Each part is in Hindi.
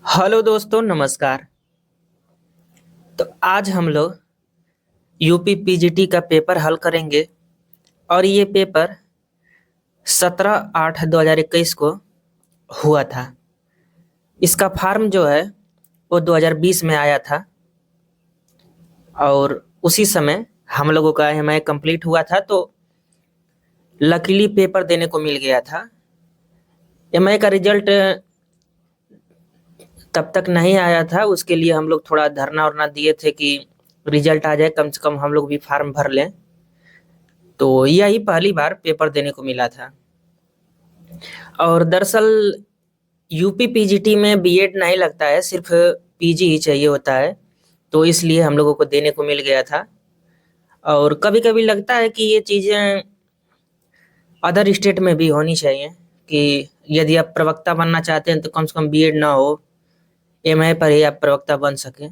हेलो दोस्तों, नमस्कार। तो आज हम लोग यूपी पीजीटी का पेपर हल करेंगे और ये पेपर 17/8/2021 को हुआ था। इसका फॉर्म जो है वो 2020 में आया था और उसी समय हम लोगों का एमआई कंप्लीट हुआ था, तो लकीली पेपर देने को मिल गया था। एमआई का रिजल्ट तब तक नहीं आया था, उसके लिए हम लोग थोड़ा धरना वरना दिए थे कि रिजल्ट आ जाए, कम से कम हम लोग भी फॉर्म भर लें। तो यही पहली बार पेपर देने को मिला था। और दरअसल यूपी पीजीटी में बीएड नहीं लगता है, सिर्फ पीजी ही चाहिए होता है, तो इसलिए हम लोगों को देने को मिल गया था। और कभी कभी लगता है कि ये चीज़ें अदर स्टेट में भी होनी चाहिए कि यदि आप प्रवक्ता बनना चाहते हैं तो कम से कम बीएड ना हो, एमए पर ही आप प्रवक्ता बन सकें।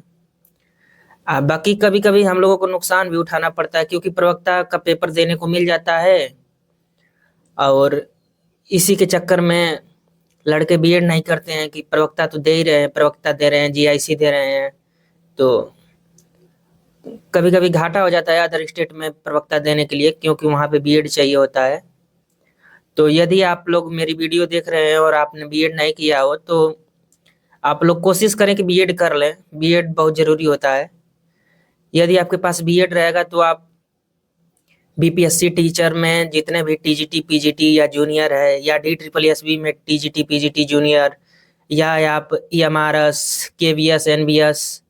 बाकी कभी कभी हम लोगों को नुकसान भी उठाना पड़ता है, क्योंकि प्रवक्ता का पेपर देने को मिल जाता है और इसी के चक्कर में लड़के बीएड नहीं करते हैं कि प्रवक्ता तो दे ही रहे हैं, प्रवक्ता दे रहे हैं, जीआईसी दे रहे हैं, तो कभी कभी घाटा हो जाता है अदर स्टेट में प्रवक्ता देने के लिए, क्योंकि वहाँ पे बीएड चाहिए होता है। तो यदि आप लोग मेरी वीडियो देख रहे हैं और आपने बीएड नहीं किया हो तो आप लोग कोशिश करें कि बीएड कर लें। बीएड बहुत ज़रूरी होता है। यदि आपके पास बीएड रहेगा तो आप बीपीएससी टीचर में जितने भी टीजीटी पीजीटी या जूनियर है, या डी ट्रिपल एसबी में टीजीटी पीजीटी जूनियर, या आप ईएमआरएस, केवीएस, एनबीएस,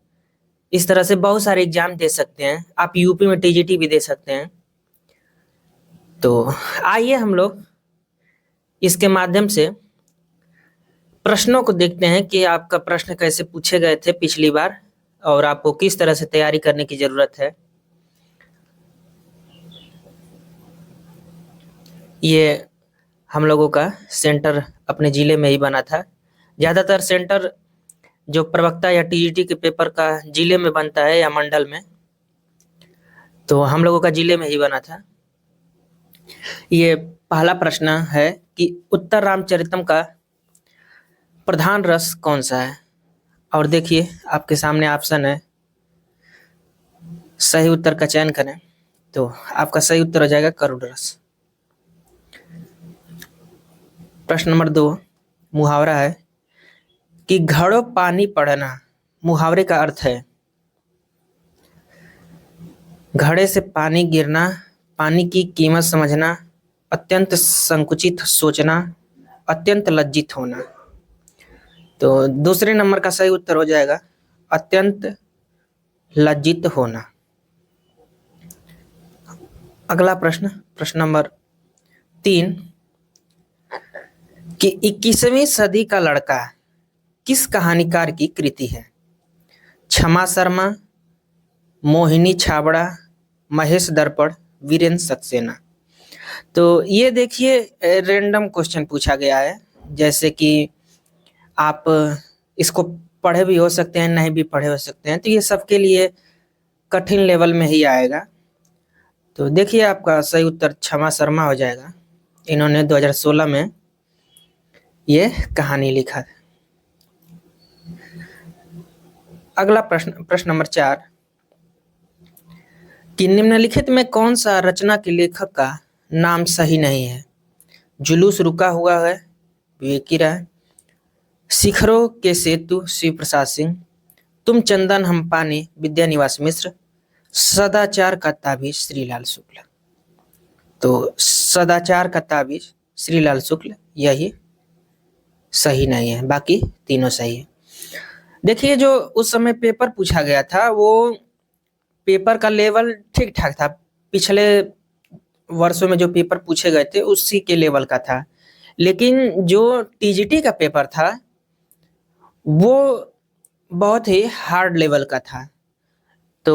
इस तरह से बहुत सारे एग्जाम दे सकते हैं। आप यूपी में टीजीटी भी दे सकते हैं। तो आइए हम लोग इसके माध्यम से प्रश्नों को देखते हैं कि आपका प्रश्न कैसे पूछे गए थे पिछली बार और आपको किस तरह से तैयारी करने की जरूरत है। ये हम लोगों का सेंटर अपने ज़िले में ही बना था। ज़्यादातर सेंटर जो प्रवक्ता या टीजीटी के पेपर का ज़िले में बनता है या मंडल में, तो हम लोगों का ज़िले में ही बना था। ये पहला प्रश्न है कि उत्तर रामचरितम का प्रधान रस कौन सा है। और देखिए आपके सामने ऑप्शन है, सही उत्तर का चयन करें। तो आपका सही उत्तर हो जाएगा करुण रस। प्रश्न नंबर 2 मुहावरा है कि घड़ों पानी पड़ना, मुहावरे का अर्थ है घड़े से पानी गिरना, पानी की कीमत समझना, अत्यंत संकुचित सोचना, अत्यंत लज्जित होना। तो दूसरे नंबर का सही उत्तर हो जाएगा अत्यंत लज्जित होना। अगला प्रश्न, प्रश्न नंबर 3 कि 21वीं सदी का लड़का किस कहानीकार की कृति है। क्षमा शर्मा, मोहिनी छाबड़ा, महेश दर्पण, वीरेंद्र सक्सेना। तो ये देखिए रैंडम क्वेश्चन पूछा गया है, जैसे कि आप इसको पढ़े भी हो सकते हैं, नहीं भी पढ़े हो सकते हैं, तो ये सबके लिए कठिन लेवल में ही आएगा। तो देखिए आपका सही उत्तर क्षमा शर्मा हो जाएगा। इन्होंने 2016 में ये कहानी लिखा। अगला प्रश्न, प्रश्न नंबर 4 कि निम्नलिखित में कौन सा रचना के लेखक का नाम सही नहीं है। जुलूस रुका हुआ है, विवेकी राय, शिखरों के सेतु, शिव प्रसाद सिंह, तुम चंदन हम पानी, विद्यानिवास मिश्र, सदाचार का ताबीज, श्रीलाल शुक्ल। तो सदाचार का ताबीज श्रीलाल शुक्ल यही सही नहीं है, बाकी तीनों सही है। देखिए जो उस समय पेपर पूछा गया था वो पेपर का लेवल ठीक ठाक था। पिछले वर्षों में जो पेपर पूछे गए थे उसी के लेवल का था, लेकिन जो टीजीटी का पेपर था वो बहुत ही हार्ड लेवल का था। तो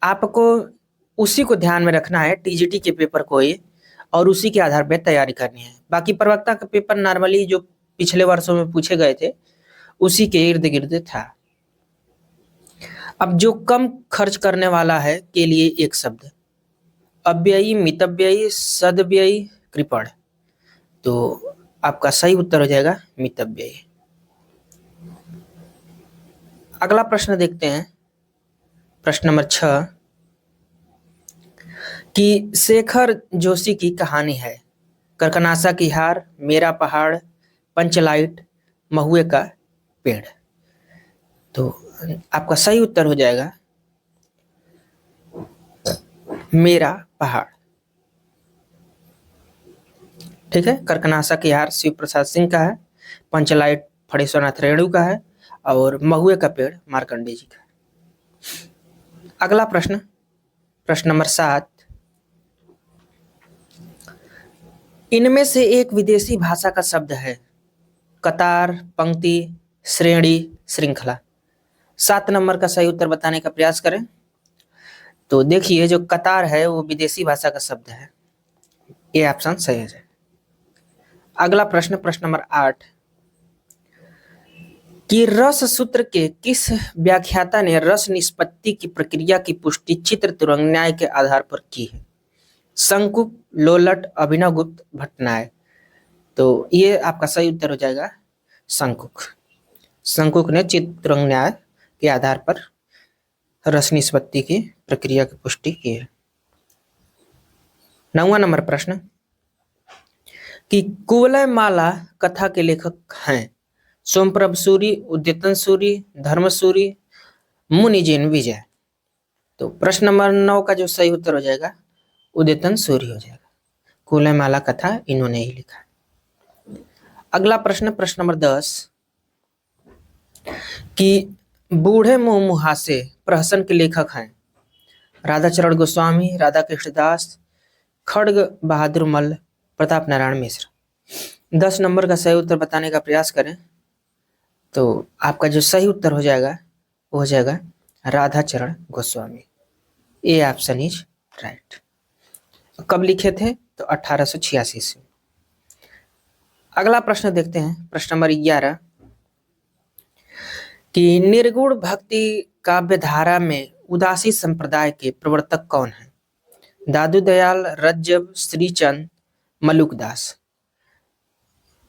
आपको उसी को ध्यान में रखना है, टीजीटी के पेपर को ही, और उसी के आधार पर तैयारी करनी है। बाकी प्रवक्ता का पेपर नॉर्मली जो पिछले वर्षों में पूछे गए थे उसी के इर्द गिर्द था। अब जो कम खर्च करने वाला है के लिए एक शब्द, अव्ययी, मितव्ययी, सदव्ययी, कृपण। तो आपका सही उत्तर हो जाएगा मितव्ययी। अगला प्रश्न देखते हैं, प्रश्न नंबर 6 कि शेखर जोशी की कहानी है करकनासा की हार, मेरा पहाड़, पंचलाइट, महुए का पेड़। तो आपका सही उत्तर हो जाएगा मेरा पहाड़। ठीक है, करकनासा की हार शिव प्रसाद सिंह का है, पंचलाइट फणीश्वरनाथ रेणु का है और महुए का पेड़ मार्कंडेय जी का है। अगला प्रश्न, प्रश्न नंबर 7, इनमें से एक विदेशी भाषा का शब्द है कतार, पंक्ति, श्रेणी, श्रृंखला। 7 नंबर का सही उत्तर बताने का प्रयास करें। तो देखिए, जो कतार है वो विदेशी भाषा का शब्द है, ये ऑप्शन सही है। अगला प्रश्न, प्रश्न नंबर 8 कि रस सूत्र के किस व्याख्याता ने रस निष्पत्ति की प्रक्रिया की पुष्टि चित्र तुरंग न्याय के आधार पर की है? शंकुक, लोलट, अभिनवगुप्त, भट्टनायक। तो ये आपका सही उत्तर हो जाएगा शंकुक। शंकुक ने चित्र तुरंग न्याय के आधार पर रस निष्पत्ति की प्रक्रिया की पुष्टि की है। 9वां नंबर प्रश्न कि कुवलय माला कथा के लेखक हैं सोमप्रभ सूरी, उद्यतन सूरी, धर्म सूरी, मुनिजिन विजय। तो प्रश्न नंबर 9 का जो सही उत्तर हो जाएगा उद्यतन सूरी हो जाएगा। कुवलय माला कथा इन्होंने ही लिखा है। अगला प्रश्न, प्रश्न नंबर 10 कि बूढ़े मुंह मुहासे प्रहसन के लेखक हैं राधाचरण गोस्वामी, राधा कृष्णदास, खड्ग बहादुर मल्ल, प्रताप नारायण मिश्र। 10 नंबर का सही उत्तर बताने का प्रयास करें। तो आपका जो सही उत्तर हो जाएगा वो हो जाएगा Radhacharan Goswami. A option is right. कब लिखे थे? तो 1886 से। अगला प्रश्न देखते हैं, प्रश्न नंबर 11 कि निर्गुण भक्ति काव्य धारा में उदासी संप्रदाय के प्रवर्तक कौन हैं? दादू दयाल, रज्जब, श्रीचंद, मलुकदास।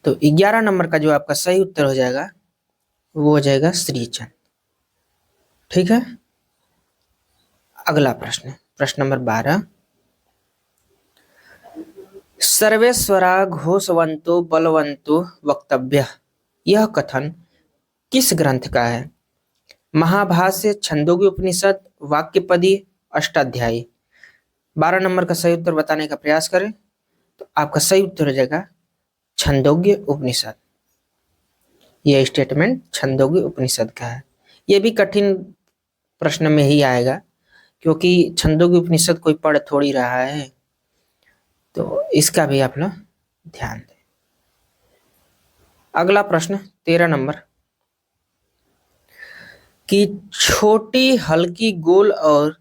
तो 11 नंबर का जो आपका सही उत्तर हो जाएगा वो हो जाएगा श्रीचंद। ठीक है। अगला प्रश्न, प्रश्न नंबर 12 सर्वेश्वरा घोषवंतो बलवंतो वक्तव्य, यह कथन किस ग्रंथ का है? महाभाष्य, छंदोग्य उपनिषद, वाक्यपदी, अष्टाध्यायी। 12 नंबर का सही उत्तर बताने का प्रयास करें। तो आपका सही उत्तर हो जाएगा छंदोग्य उपनिषद। यह स्टेटमेंट छंदोग्य उपनिषद का है। यह भी कठिन प्रश्न में ही आएगा क्योंकि छंदोग्य उपनिषद कोई पढ़ थोड़ी रहा है, तो इसका भी आप लोग ध्यान दें। अगला प्रश्न 13 नंबर कि छोटी हल्की गोल और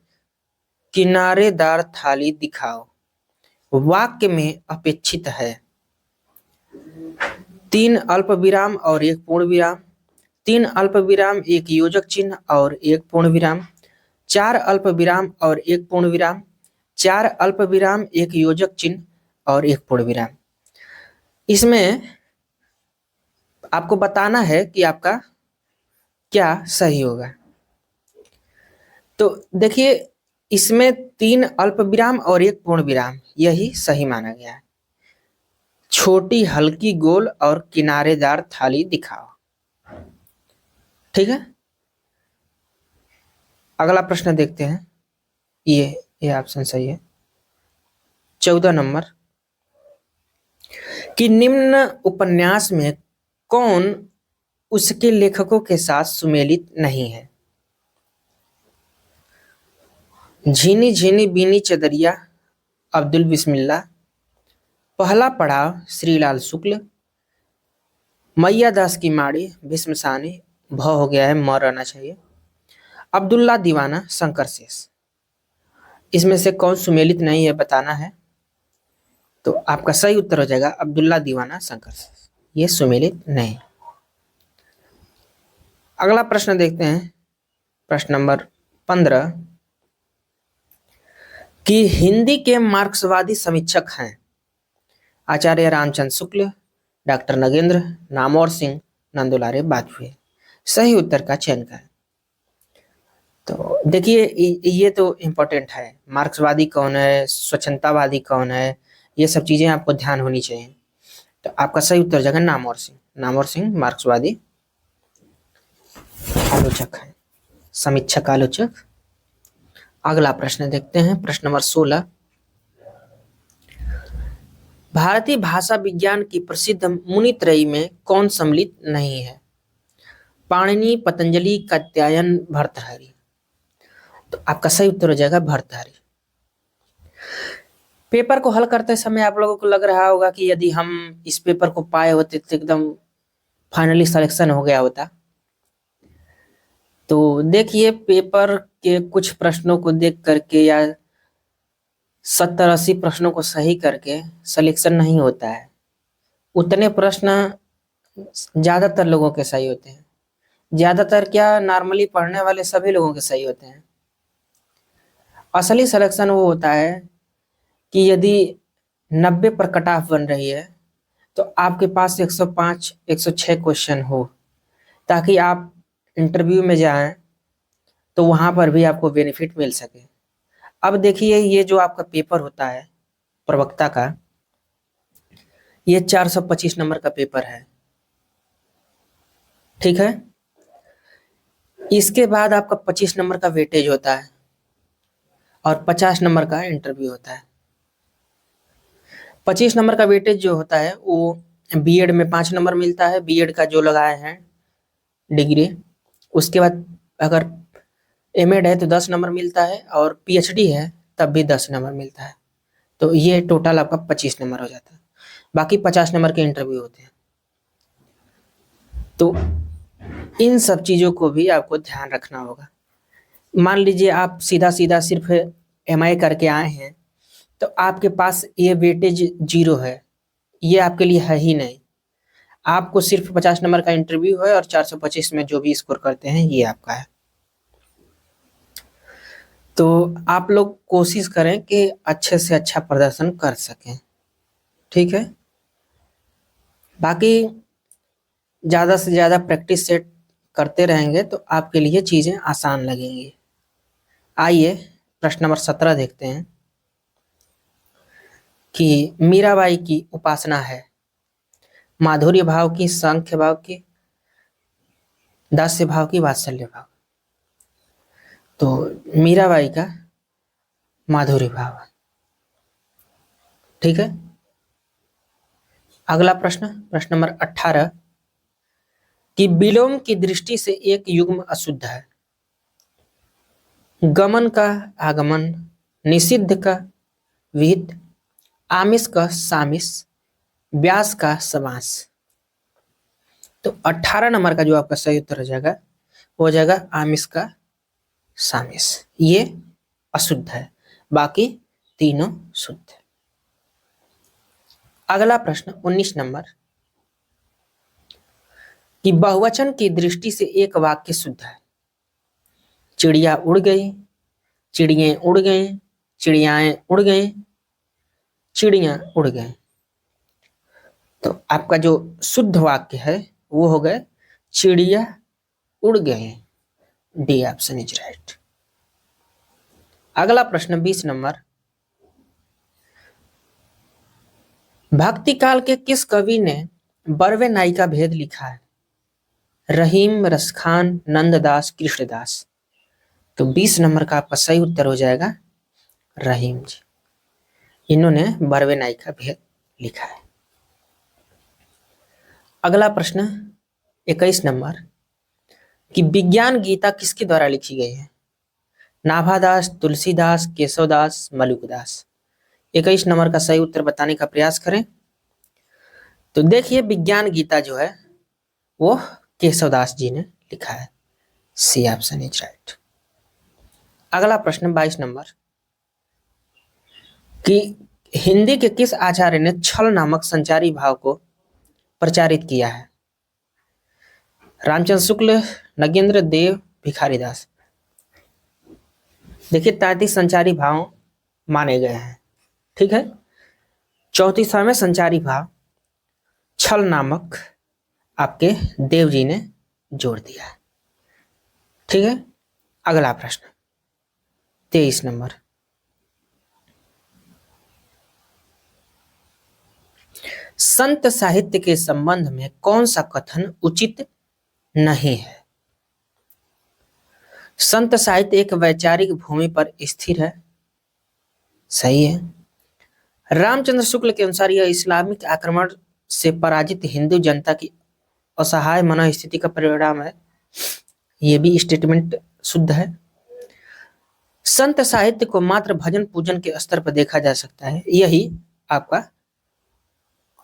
किनारेदार थाली दिखाओ, वाक्य में अपेक्षित है 3 अल्प विराम और 1 पूर्ण विराम, 3 अल्प विराम 1 योजक चिन्ह और 1 पूर्ण विराम, 4 अल्प विराम और 1 पूर्ण विराम, 4 अल्प विराम 1 योजक चिन्ह और 1 पूर्ण विराम। इसमें आपको बताना है कि आपका क्या सही होगा। तो देखिए, इसमें 3 अल्प विराम और 1 पूर्ण विराम यही सही माना गया है। छोटी हल्की गोल और किनारेदार थाली दिखाओ। ठीक है। अगला प्रश्न देखते हैं, ये ऑप्शन सही है। 14 नंबर कि निम्न उपन्यास में कौन उसके लेखकों के साथ सुमेलित नहीं है? झीनी झीनी बीनी चदरिया, अब्दुल बिस्मिल्लाह, पहला पड़ाव श्रीलाल शुक्ल, मैया दास की माड़ी, भीष्म सानी, भ हो गया है, म रहना चाहिए, अब्दुल्ला दीवाना, शंकर शेष। इसमें से कौन सुमेलित नहीं है बताना है। तो आपका सही उत्तर हो जाएगा अब्दुल्ला दीवाना, शंकर शेष, ये सुमेलित नहीं। अगला प्रश्न देखते हैं, प्रश्न नंबर 15 कि हिंदी के मार्क्सवादी समीक्षक हैं आचार्य रामचंद्र शुक्ल, डॉक्टर नगेंद्र, नामवर सिंह, नंदुलारे बाजपेयी। सही उत्तर का चयन करें। तो देखिए ये तो इम्पोर्टेंट है, मार्क्सवादी कौन है, स्वच्छंदतावादी कौन है, ये सब चीजें आपको ध्यान होनी चाहिए। तो आपका सही उत्तर हो जाएगा नामवर सिंह। नामवर सिंह मार्क्सवादी आलोचक है, समीक्षक आलोचक। अगला प्रश्न देखते हैं, प्रश्न नंबर 16। भारतीय भाषा विज्ञान की प्रसिद्ध मुनित्रयी में कौन सम्मिलित नहीं है? पाणिनि, पतंजलि, कात्यायन, भर्तृहरि। तो आपका सही उत्तर हो जाएगा भर्तृहरि। पेपर को हल करते समय आप लोगों को लग रहा होगा कि यदि हम इस पेपर को पाए होते तो एकदम फाइनली सिलेक्शन हो गया होता। तो देखिए पेपर के कुछ प्रश्नों को देख करके या 70-80 प्रश्नों को सही करके सिलेक्शन नहीं होता है। उतने प्रश्न ज्यादातर लोगों के सही होते हैं। ज्यादातर क्या, नॉर्मली पढ़ने वाले सभी लोगों के सही होते हैं। असली सिलेक्शन वो होता है कि यदि 90 पर कट ऑफ बन रही है तो आपके पास 105 106 क्वेश्चन हो, ताकि आप इंटरव्यू में जाएं तो वहां पर भी आपको बेनिफिट मिल सके। अब देखिए ये जो आपका पेपर होता है प्रवक्ता का, ये 425 नंबर का पेपर है, ठीक है। इसके बाद आपका 25 नंबर का वेटेज होता है और 50 नंबर का इंटरव्यू होता है। 25 नंबर का वेटेज जो होता है वो बीएड में 5 नंबर मिलता है, बीएड का जो लगाए हैं डिग्री। उसके बाद अगर एमएड है तो 10 नंबर मिलता है, और पीएचडी है तब भी 10 नंबर मिलता है। तो ये टोटल आपका 25 नंबर हो जाता है। बाकी 50 नंबर के इंटरव्यू होते हैं। तो इन सब चीज़ों को भी आपको ध्यान रखना होगा। मान लीजिए आप सीधा सीधा सिर्फ एमआई करके आए हैं तो आपके पास ये वेटेज 0 है, ये आपके लिए है ही नहीं। आपको सिर्फ 50 नंबर का इंटरव्यू है और 425 में जो भी स्कोर करते हैं ये आपका है। तो आप लोग कोशिश करें कि अच्छे से अच्छा प्रदर्शन कर सकें, ठीक है। बाकी ज़्यादा से ज़्यादा प्रैक्टिस सेट करते रहेंगे तो आपके लिए चीज़ें आसान लगेंगी। आइए प्रश्न नंबर 17 देखते हैं कि मीराबाई की उपासना है माधुर्य भाव की, सांख्य भाव की, दास्य भाव की, वात्सल्य भाव। तो मीराबाई का माधुर्य भाव, ठीक है। अगला प्रश्न, प्रश्न नंबर 18 कि विलोम की दृष्टि से एक युग्म अशुद्ध है। गमन का आगमन, निषिद्ध का विहित, आमिष का सामिष, व्यास का समास। तो 18 नंबर का जो आपका सही उत्तर हो जाएगा वो हो जाएगा आमिष का सामिष। ये अशुद्ध है, बाकी तीनों शुद्ध है। अगला प्रश्न 19 नंबर कि बहुवचन की दृष्टि से एक वाक्य शुद्ध है। चिड़िया उड़ गई, चिड़ियाँ उड़ गई, चिड़ियाएं उड़ गई, चिड़ियाँ उड़ गए। तो आपका जो शुद्ध वाक्य है वो हो गए चिड़िया उड़ गए। D option is right. अगला प्रश्न 20 नंबर, भक्ति काल के किस कवि ने बरवे नाई का भेद लिखा है? रहीम, रसखान, नंददास, कृष्णदास। तो 20 नंबर का आपका सही उत्तर हो जाएगा रहीम जी। इन्होंने बरवे नाई का भेद लिखा है। अगला प्रश्न 21 नंबर कि विज्ञान गीता किसके द्वारा लिखी गई है? नाभादास, तुलसीदास, केशवदास, मलुकदास। 21 नंबर का सही उत्तर बताने का प्रयास करें। तो देखिए विज्ञान गीता जो है वो केशवदास जी ने लिखा है। C option is right. अगला प्रश्न 22 नंबर कि हिंदी के किस आचार्य ने छल नामक संचारी भाव को प्रचारित किया है? रामचंद्र शुक्ल, नगेंद्र देव, भिखारी दास। देखिए 33 संचारी भाव माने गए हैं, ठीक है। 34वां संचारी भाव छल नामक आपके देव जी ने जोड़ दिया है। ठीक है, अगला प्रश्न 23 नंबर। संत साहित्य के संबंध में कौन सा कथन उचित नहीं है? संत साहित्य एक वैचारिक भूमि पर स्थिर है, सही है। रामचंद्र शुक्ल के अनुसार यह इस्लामिक आक्रमण से पराजित हिंदू जनता की असहाय मनोस्थिति का परिणाम है, यह भी स्टेटमेंट शुद्ध है। संत साहित्य को मात्र भजन पूजन के स्तर पर देखा जा सकता है, यही आपका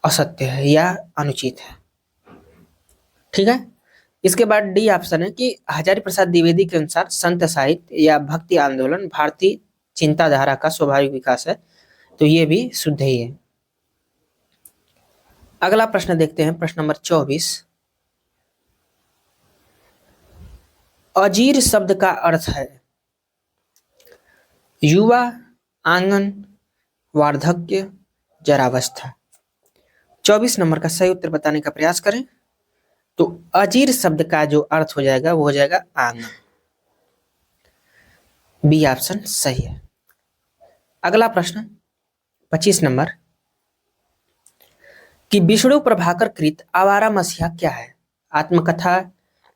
असत्य है या अनुचित है। ठीक है, इसके बाद डी ऑप्शन है कि हजारी प्रसाद द्विवेदी के अनुसार संत साहित्य या भक्ति आंदोलन भारतीय चिंताधारा का स्वाभाविक विकास है, तो ये भी शुद्ध ही है। अगला प्रश्न देखते हैं, प्रश्न नंबर 24। अजीर शब्द का अर्थ है युवा, आंगन, वार्धक्य, जरावस्था। 24 नंबर का सही उत्तर बताने का प्रयास करें। तो अजीर शब्द का जो अर्थ हो जाएगा वो हो जाएगा आंगन, बी ऑप्शन सही है। अगला प्रश्न 25 नंबर कि विष्णु प्रभाकर कृत आवारा मसीहा क्या है? आत्मकथा,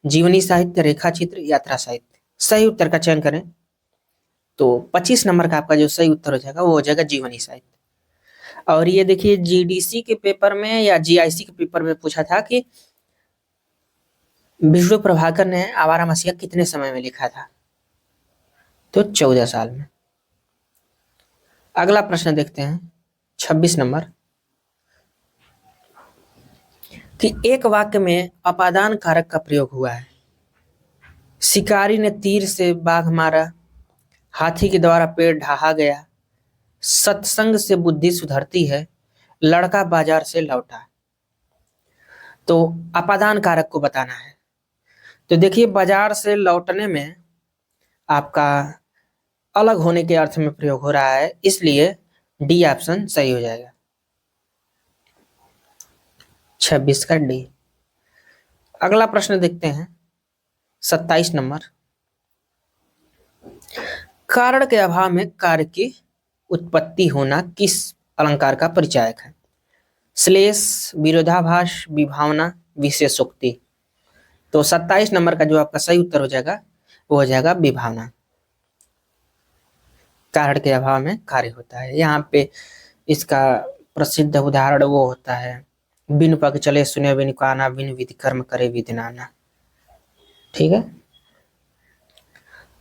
जीवनी साहित्य, रेखा चित्र, यात्रा साहित्य। सही उत्तर का चयन करें। तो 25 नंबर का आपका जो सही उत्तर हो जाएगा वो हो जाएगा जीवनी साहित्य। और ये देखिए जीडीसी के पेपर में या जीआईसी के पेपर में पूछा था कि विष्णु प्रभाकर ने आवारा मसीहा कितने समय में लिखा था? तो 14 साल में। अगला प्रश्न देखते हैं 26 नंबर कि एक वाक्य में अपादान कारक का प्रयोग हुआ है। शिकारी ने तीर से बाघ मारा, हाथी के द्वारा पेड़ ढहा गया, सत्संग से बुद्धि सुधरती है, लड़का बाजार से लौटा। तो अपादान कारक को बताना है। तो देखिए बाजार से लौटने में आपका अलग होने के अर्थ में प्रयोग हो रहा है, इसलिए डी ऑप्शन सही हो जाएगा, 26 का डी। अगला प्रश्न देखते हैं 27 नंबर। कारण के अभाव में कार्य की उत्पत्ति होना किस अलंकार का परिचायक है? श्लेष, विरोधाभास, विभावना, विशेषोक्ति। तो 27 नंबर का जो आपका सही उत्तर हो जाएगा वो हो जाएगा विभावना। कारण के अभाव में कार्य होता है। यहाँ पे इसका प्रसिद्ध उदाहरण वो होता है बिन पग चले सुने बिन काना, बिन विधि कर्म करे विधि नाना। ठीक है,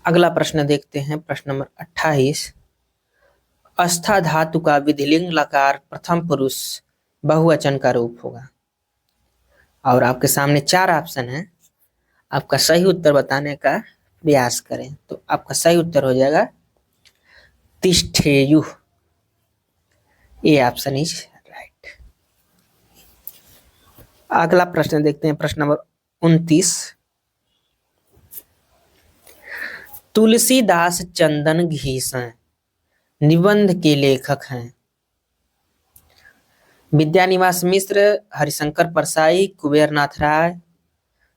अगला प्रश्न देखते हैं, प्रश्न नंबर 28। अस्था धातु का विधिलिंग लकार प्रथम पुरुष बहुवचन का रूप होगा। और आपके सामने 4 ऑप्शन है, आपका सही उत्तर बताने का प्रयास करें। तो आपका सही उत्तर हो जाएगा तिष्ठेयु, ये ऑप्शन इज राइट। अगला प्रश्न देखते हैं, प्रश्न नंबर 29। तुलसीदास चंदन घीसन निबंध के लेखक हैं। विद्यानिवास मिश्र, हरिशंकर परसाई, कुबेरनाथ राय,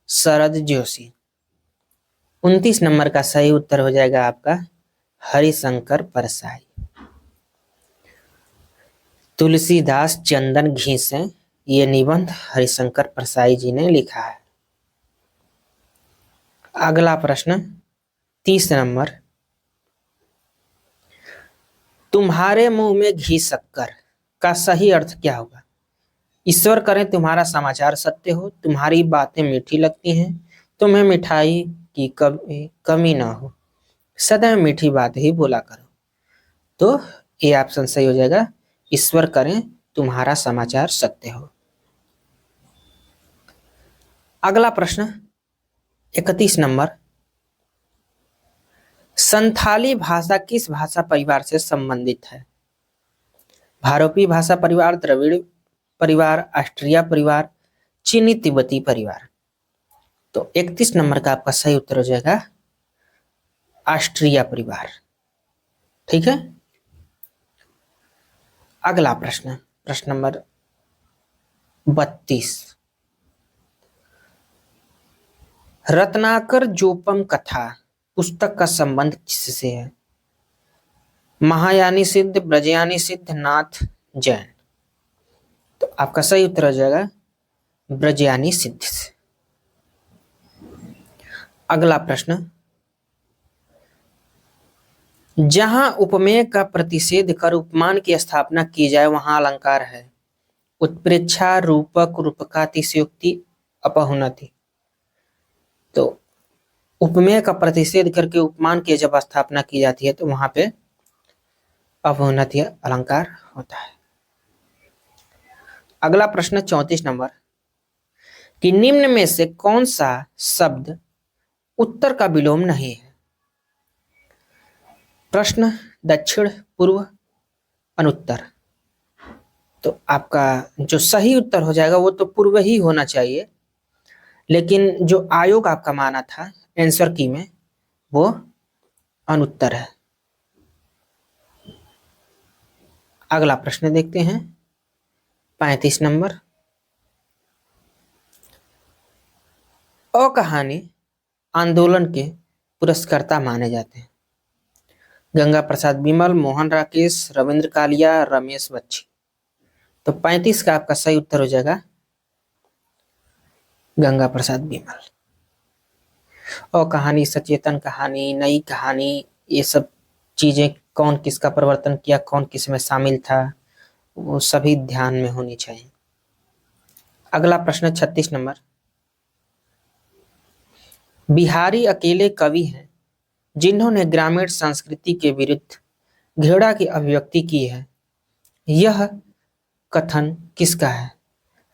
शरद जोशी। 29 नंबर का सही उत्तर हो जाएगा आपका हरिशंकर परसाई। तुलसीदास चंदन घीसे, ये निबंध हरिशंकर परसाई जी ने लिखा है। अगला प्रश्न 30 नंबर। तुम्हारे मुंह में घी शक्कर का सही अर्थ क्या होगा? ईश्वर करें तुम्हारा समाचार सत्य हो, तुम्हारी बातें मीठी लगती हैं, तुम्हें मिठाई की कमी ना हो, सदैव मीठी बात ही बोला करो। तो ये ऑप्शन सही हो जाएगा, ईश्वर करें तुम्हारा समाचार सत्य हो। अगला प्रश्न 31 नंबर। संथाली भाषा किस भाषा परिवार से संबंधित है? भारतीय भाषा परिवार, द्रविड़ परिवार, ऑस्ट्रिया परिवार, चीनी तिब्बती परिवार। तो 31 नंबर का आपका सही उत्तर हो जाएगा ऑस्ट्रिया परिवार। ठीक है, अगला प्रश्न, प्रश्न नंबर 32। रत्नाकर जोपम कथा पुस्तक का संबंध किससे है? महायानी सिद्ध, ब्रजयानी सिद्ध, नाथ, जैन। तो आपका सही उत्तर हो जाएगा ब्रजयानी सिद्ध से। अगला प्रश्न, जहां उपमेय का प्रतिषेध कर उपमान की स्थापना की जाए वहां अलंकार है। उत्प्रेक्षा, रूपक, रूपकातिशयोक्ति, अपहुनति। तो उपमेय का प्रतिषेध करके उपमान की जब स्थापना की जाती है तो वहां पे अपहुनति अलंकार होता है। अगला प्रश्न 34 नंबर, कि निम्न में से कौन सा शब्द उत्तर का विलोम नहीं है? प्रश्न, दक्षिण, पूर्व, अनुत्तर। तो आपका जो सही उत्तर हो जाएगा वो तो पूर्व ही होना चाहिए, लेकिन जो आयोग आपका माना था आंसर की में वो अनुत्तर है। अगला प्रश्न देखते हैं 35 नंबर, अकहानी आंदोलन के पुरस्कर्ता माने जाते हैं। गंगा प्रसाद बिमल, मोहन राकेश, रविंद्र कालिया, रमेश बच्ची। तो 35 का आपका सही उत्तर हो जाएगा गंगा प्रसाद बिमल। और कहानी, सचेतन कहानी, नई कहानी, ये सब चीजें कौन किसका प्रवर्तन किया, कौन किस में शामिल था, वो सभी ध्यान में होनी चाहिए। अगला प्रश्न 36 नंबर, बिहारी अकेले कवि हैं जिन्होंने ग्रामीण संस्कृति के विरुद्ध घृणा की अभिव्यक्ति की है। यह कथन किसका है?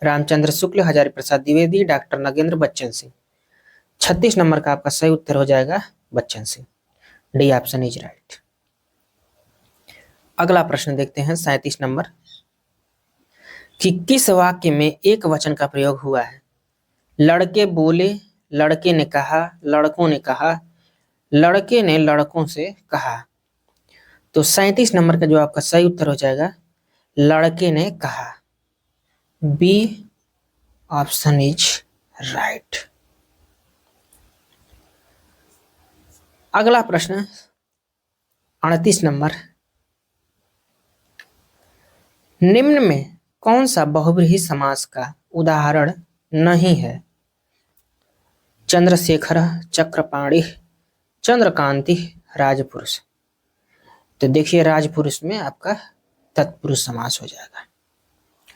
रामचंद्र शुक्ल, हजारी प्रसाद द्विवेदी, डॉक्टर नगेंद्र, बच्चन सिंह। 36 नंबर का आपका सही उत्तर हो जाएगा Bachchan Singh. D option is right. अगला प्रश्न देखते हैं 37 नंबर, कि किस वाक्य में एक वचन का प्रयोग हुआ है? लड़के बोले, लड़के ने कहा, लड़कों ने कहा, लड़के ने लड़कों से कहा। तो 37 नंबर का जो आपका सही उत्तर हो जाएगा लड़के ने कहा। B option is right. अगला प्रश्न 38 नंबर, निम्न में कौन सा बहुव्रीहि समास का उदाहरण नहीं है? चंद्रशेखर, चक्रपाणी, चंद्रकांति, राजपुरुष। तो देखिए राजपुरुष में आपका तत्पुरुष समास हो जाएगा,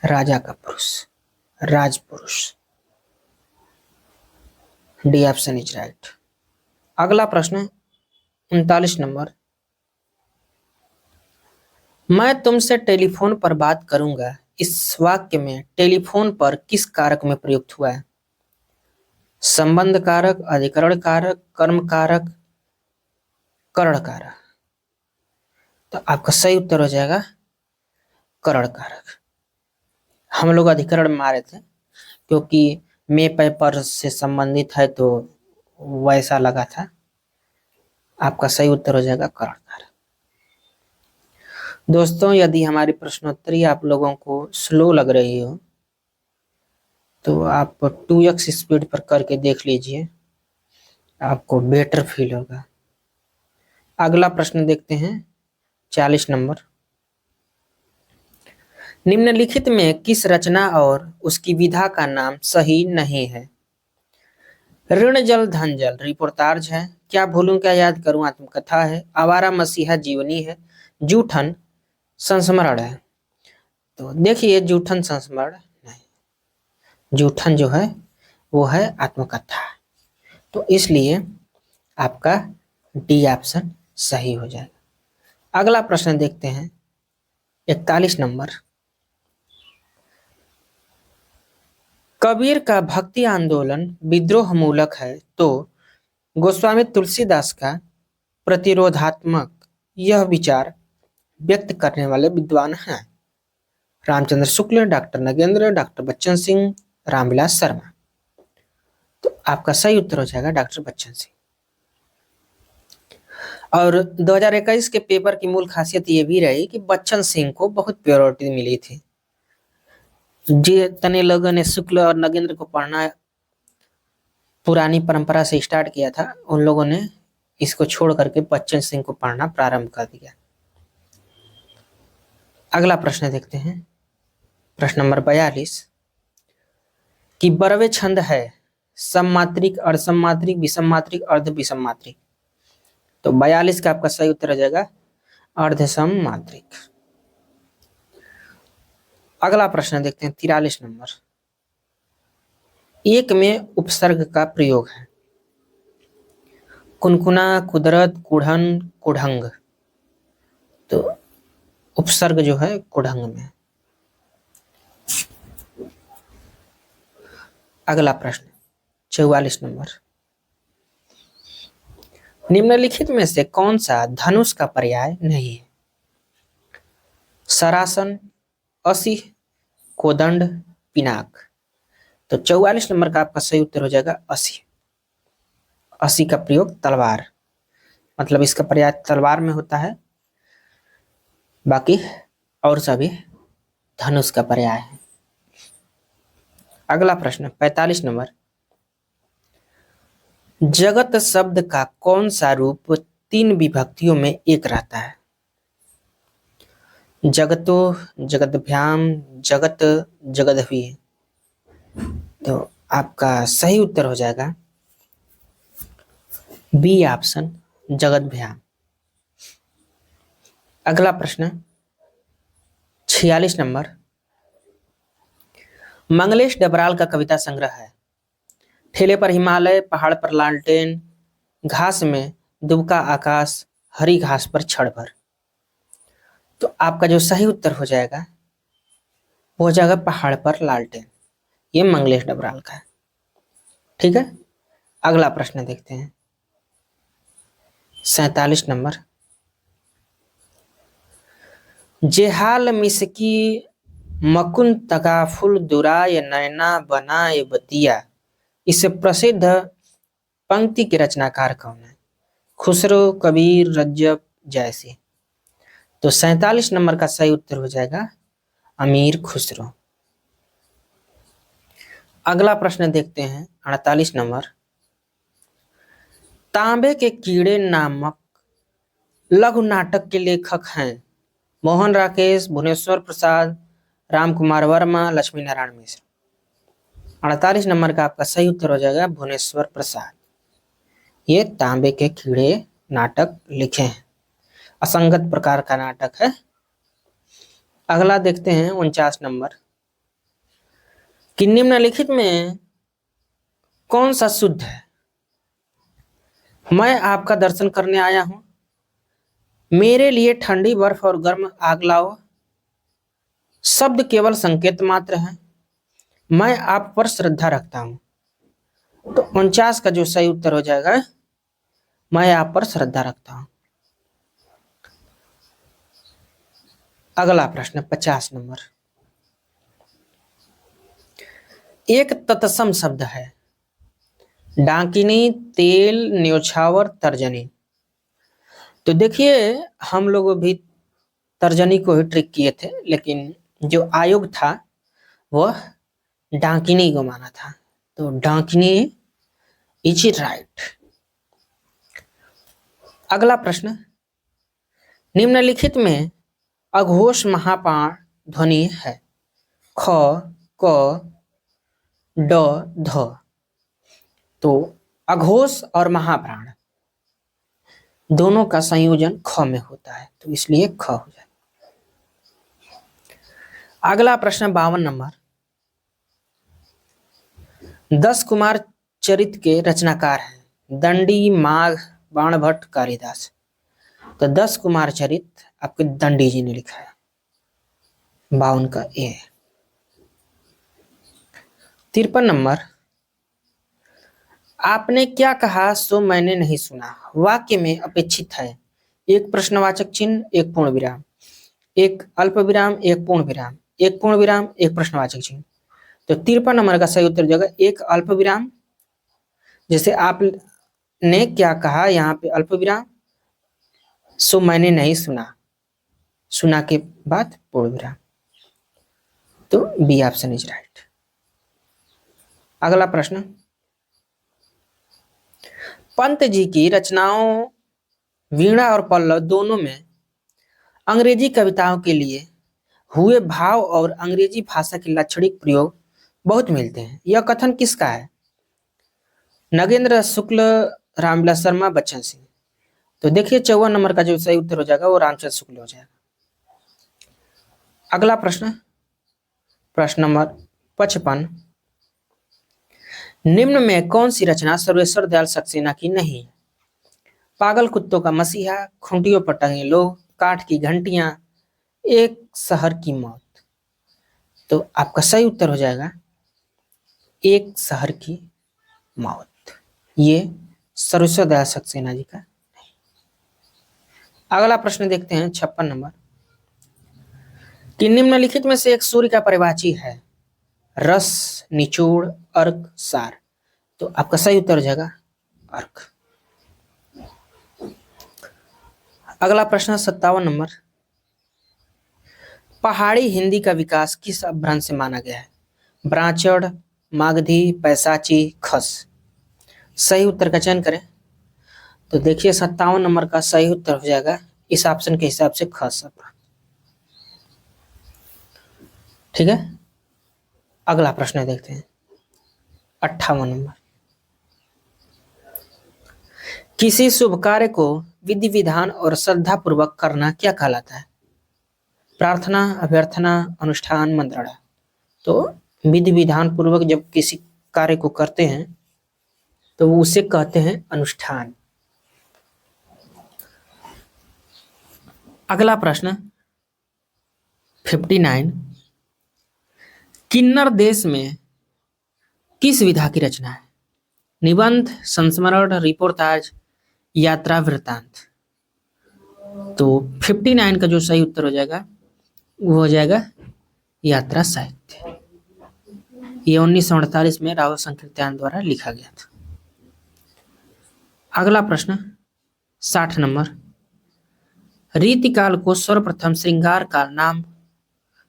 राजा का पुरुष, राजपुरुष। D option is right. अगला प्रश्न 39 नंबर, मैं तुमसे टेलीफोन पर बात करूंगा, इस वाक्य में टेलीफोन पर किस कारक में प्रयुक्त हुआ है? संबंध कारक, अधिकरण कारक, कर्म कारक, करण कारक। तो आपका सही उत्तर हो जाएगा करण कारक। हम लोग अधिकरण मारे थे क्योंकि मे पेपर से संबंधित है तो वैसा लगा था। आपका सही उत्तर हो जाएगा करण कारक। दोस्तों, यदि हमारी प्रश्नोत्तरी आप लोगों को स्लो लग रही हो तो आप 2x स्पीड पर करके देख लीजिए, आपको बेटर फील होगा। अगला प्रश्न देखते हैं 40 नंबर, निम्नलिखित में किस रचना और उसकी विधा का नाम सही नहीं है? ऋण जल धन जल रिपोर्टाज है, क्या भूलूं क्या याद करूं आत्मकथा है, आवारा मसीहा जीवनी है, जूठन संस्मरण है। तो देखिए जूठन संस्मरण नहीं, जूठन जो है वो है आत्मकथा। तो इसलिए आपका डी ऑप्शन सही हो जाएगा। अगला प्रश्न देखते हैं 41 नंबर, कबीर का भक्ति आंदोलन विद्रोह मूलक है तो गोस्वामी तुलसीदास का प्रतिरोधात्मक यह विचार व्यक्त करने वाले विद्वान हैं? Ramchandra Shukla, doctor Nagendra, doctor Bachchan Singh, Ramvilas Sharma. तो आपका सही उत्तर हो जाएगा डॉक्टर बच्चन सिंह। और 2021 के पेपर की मूल खासियत ये भी रही कि बच्चन सिंह को बहुत प्रायोरिटी मिली थी। जितने लोगों ने शुक्ल और नगेंद्र को पढ़ना पुरानी परंपरा से स्टार्ट किया था, उन लोगों ने इसको छोड़ करके बच्चन सिंह को पढ़ना प्रारंभ कर दिया। अगला प्रश्न देखते हैं, प्रश्न नंबर 42 कि बरवे छंद है सममात्रिक, अर्धसममात्रिक, विषममात्रिक, अर्ध विषममात्रिक। तो 42 का आपका सही उत्तर हो जाएगा अर्धसममात्रिक। अगला प्रश्न देखते हैं 43 नंबर, एक में उपसर्ग का प्रयोग है, कुनकुना, कुदरत, कुढ़न, कुढ़ंग। तो उपसर्ग जो है कुढ़ंग में। अगला प्रश्न 44 नंबर, निम्नलिखित में से कौन सा धनुष का पर्याय नहीं है? सरासन, असी, कोदंड, पिनाक। तो 44 नंबर का आपका सही उत्तर हो जाएगा असी। असी का प्रयोग तलवार, मतलब इसका पर्याय तलवार में होता है, बाकी और सभी धनुष का पर्याय है। अगला प्रश्न 45 नंबर, जगत शब्द का कौन सा रूप 3 विभक्तियों में एक रहता है? जगतो, जगद्भ्याम, जगत, जगदभी। तो आपका सही उत्तर हो जाएगा बी ऑप्शन, जगद्भ्याम। अगला प्रश्न 46 नंबर, मंगलेश डबराल का कविता संग्रह है, ठेले पर हिमालय, पहाड़ पर लालटेन, घास में दुबका आकाश, हरी घास पर क्षण भर। तो आपका जो सही उत्तर हो जाएगा वो हो जाएगा पहाड़ पर लालटेन, ये मंगलेश डबराल का है। ठीक है, अगला प्रश्न देखते हैं 47 नंबर, जेहाल मिसकी मकुन तकाफुल दुराय नैना बनाए बतिया, इससे प्रसिद्ध पंक्ति के रचनाकार कौन है? खुसरो, कबीर, रज्जब, जैसी। तो 47 नंबर का सही उत्तर हो जाएगा अमीर खुसरो। अगला प्रश्न देखते हैं 48 नंबर, तांबे के कीड़े नामक लघु नाटक के लेखक हैं मोहन राकेश, भुवनेश्वर प्रसाद, राम कुमार वर्मा, लक्ष्मी नारायण मिश्र। 48 नंबर का आपका सही उत्तर हो जाएगा भुवनेश्वर प्रसाद, ये तांबे के कीड़े नाटक लिखे हैं, असंगत प्रकार का नाटक है। अगला देखते हैं 49 नंबर, कि निम्नलिखित में कौन सा शुद्ध है? मैं आपका दर्शन करने आया हूं, मेरे लिए ठंडी बर्फ और गर्म आग लाओ, शब्द केवल संकेत मात्र है, मैं आप पर श्रद्धा रखता हूं। तो 49 का जो सही उत्तर हो जाएगा मैं आप पर श्रद्धा रखता हूं। अगला प्रश्न 50 नंबर, एक तत्सम शब्द है, डाकिनी, तेल, न्योछावर, तर्जनी। तो देखिए हम लोग भी तर्जनी को ही ट्रिक किए थे, लेकिन जो आयोग था वह डाकिनी को माना था। तो डाकिनी इज राइट। अगला प्रश्न, निम्नलिखित में अघोष महाप्राण ध्वनि है, ख, क, ड, ध। तो अघोष और महाप्राण दोनों का संयोजन ख में होता है, तो इसलिए ख हो जाए। अगला प्रश्न 52 नंबर, 10 कुमार चरित के रचनाकार हैं दंडी, माघ, बाणभट्ट, कालिदास। तो 10 कुमार चरित आपके दंडी जी ने लिखा है, 52 का ए। 53 नंबर, आपने क्या कहा सो मैंने नहीं सुना, वाक्य में अपेक्षित है एक प्रश्नवाचक चिन्ह, एक पूर्ण विराम, एक अल्प विराम, एक पूर्ण विराम, एक पूर्ण विराम, एक प्रश्नवाचक चिन्ह। तो 53 नंबर का सही उत्तर हो जाएगा एक अल्प विराम, जैसे आपने क्या कहा, यहाँ पे अल्प विराम, सो मैंने नहीं सुना, सुना के बाद पूर्ण विराम। तो बी ऑप्शन इज राइट। अगला प्रश्न पंत जी की रचनाओं वीणा और पल्लव दोनों में अंग्रेजी कविताओं के लिए हुए भाव और अंग्रेजी भाषा के लाक्षणिक प्रयोग बहुत मिलते हैं। यह कथन किसका है? नगेंद्र शुक्ल, रामविलास शर्मा, बच्चन सिंह। तो देखिए 54 नंबर का जो सही उत्तर हो जाएगा वो रामचंद्र शुक्ल हो जाएगा। अगला प्रश्न, प्रश्न नंबर 55, निम्न में कौन सी रचना सर्वेश्वर दयाल सक्सेना की नहीं है? पागल कुत्तों का मसीहा, खूंटियों पर टंगे लोग, काठ की घंटियां, एक शहर की मौत। तो आपका सही उत्तर हो जाएगा एक शहर की मौत। ये सर्वेश्वर दयाल सक्सेना जी का। अगला प्रश्न देखते हैं 56 नंबर, कि निम्नलिखित में से एक सूर्य का परिवाची है? रस, निचोड़, अर्क, सार। तो आपका सही उत्तर हो जाएगा अर्क। अगला प्रश्न 57 नंबर, पहाड़ी हिंदी का विकास किस अपभ्रंश से माना गया है? ब्रांचड़, मागधी, पैसाची, खस। सही उत्तर का चयन करें। तो देखिए 57 नंबर का सही उत्तर हो जाएगा इस ऑप्शन के हिसाब से खस। ठीक है, अगला प्रश्न देखते हैं 58 नंबर, किसी शुभ कार्य को विधि विधान और श्रद्धा पूर्वक करना क्या कहलाता है? प्रार्थना, अभ्यर्थना, अनुष्ठान, मंत्रणा। तो विधि विधान पूर्वक जब किसी कार्य को करते हैं तो वो उसे कहते हैं अनुष्ठान। अगला प्रश्न 59, किन्नर देश में किस विधा की रचना है? निबंध, संस्मरण, रिपोर्टाज, यात्रा, वृत्तांत। तो 59 का जो सही उत्तर हो जाएगा वो हो जाएगा यात्रा साहित्य। ये 1948 में राव संकीर्त्यान द्वारा लिखा गया था। अगला प्रश्न 60 नंबर, रीतिकाल को सर्वप्रथम श्रृंगार काल नाम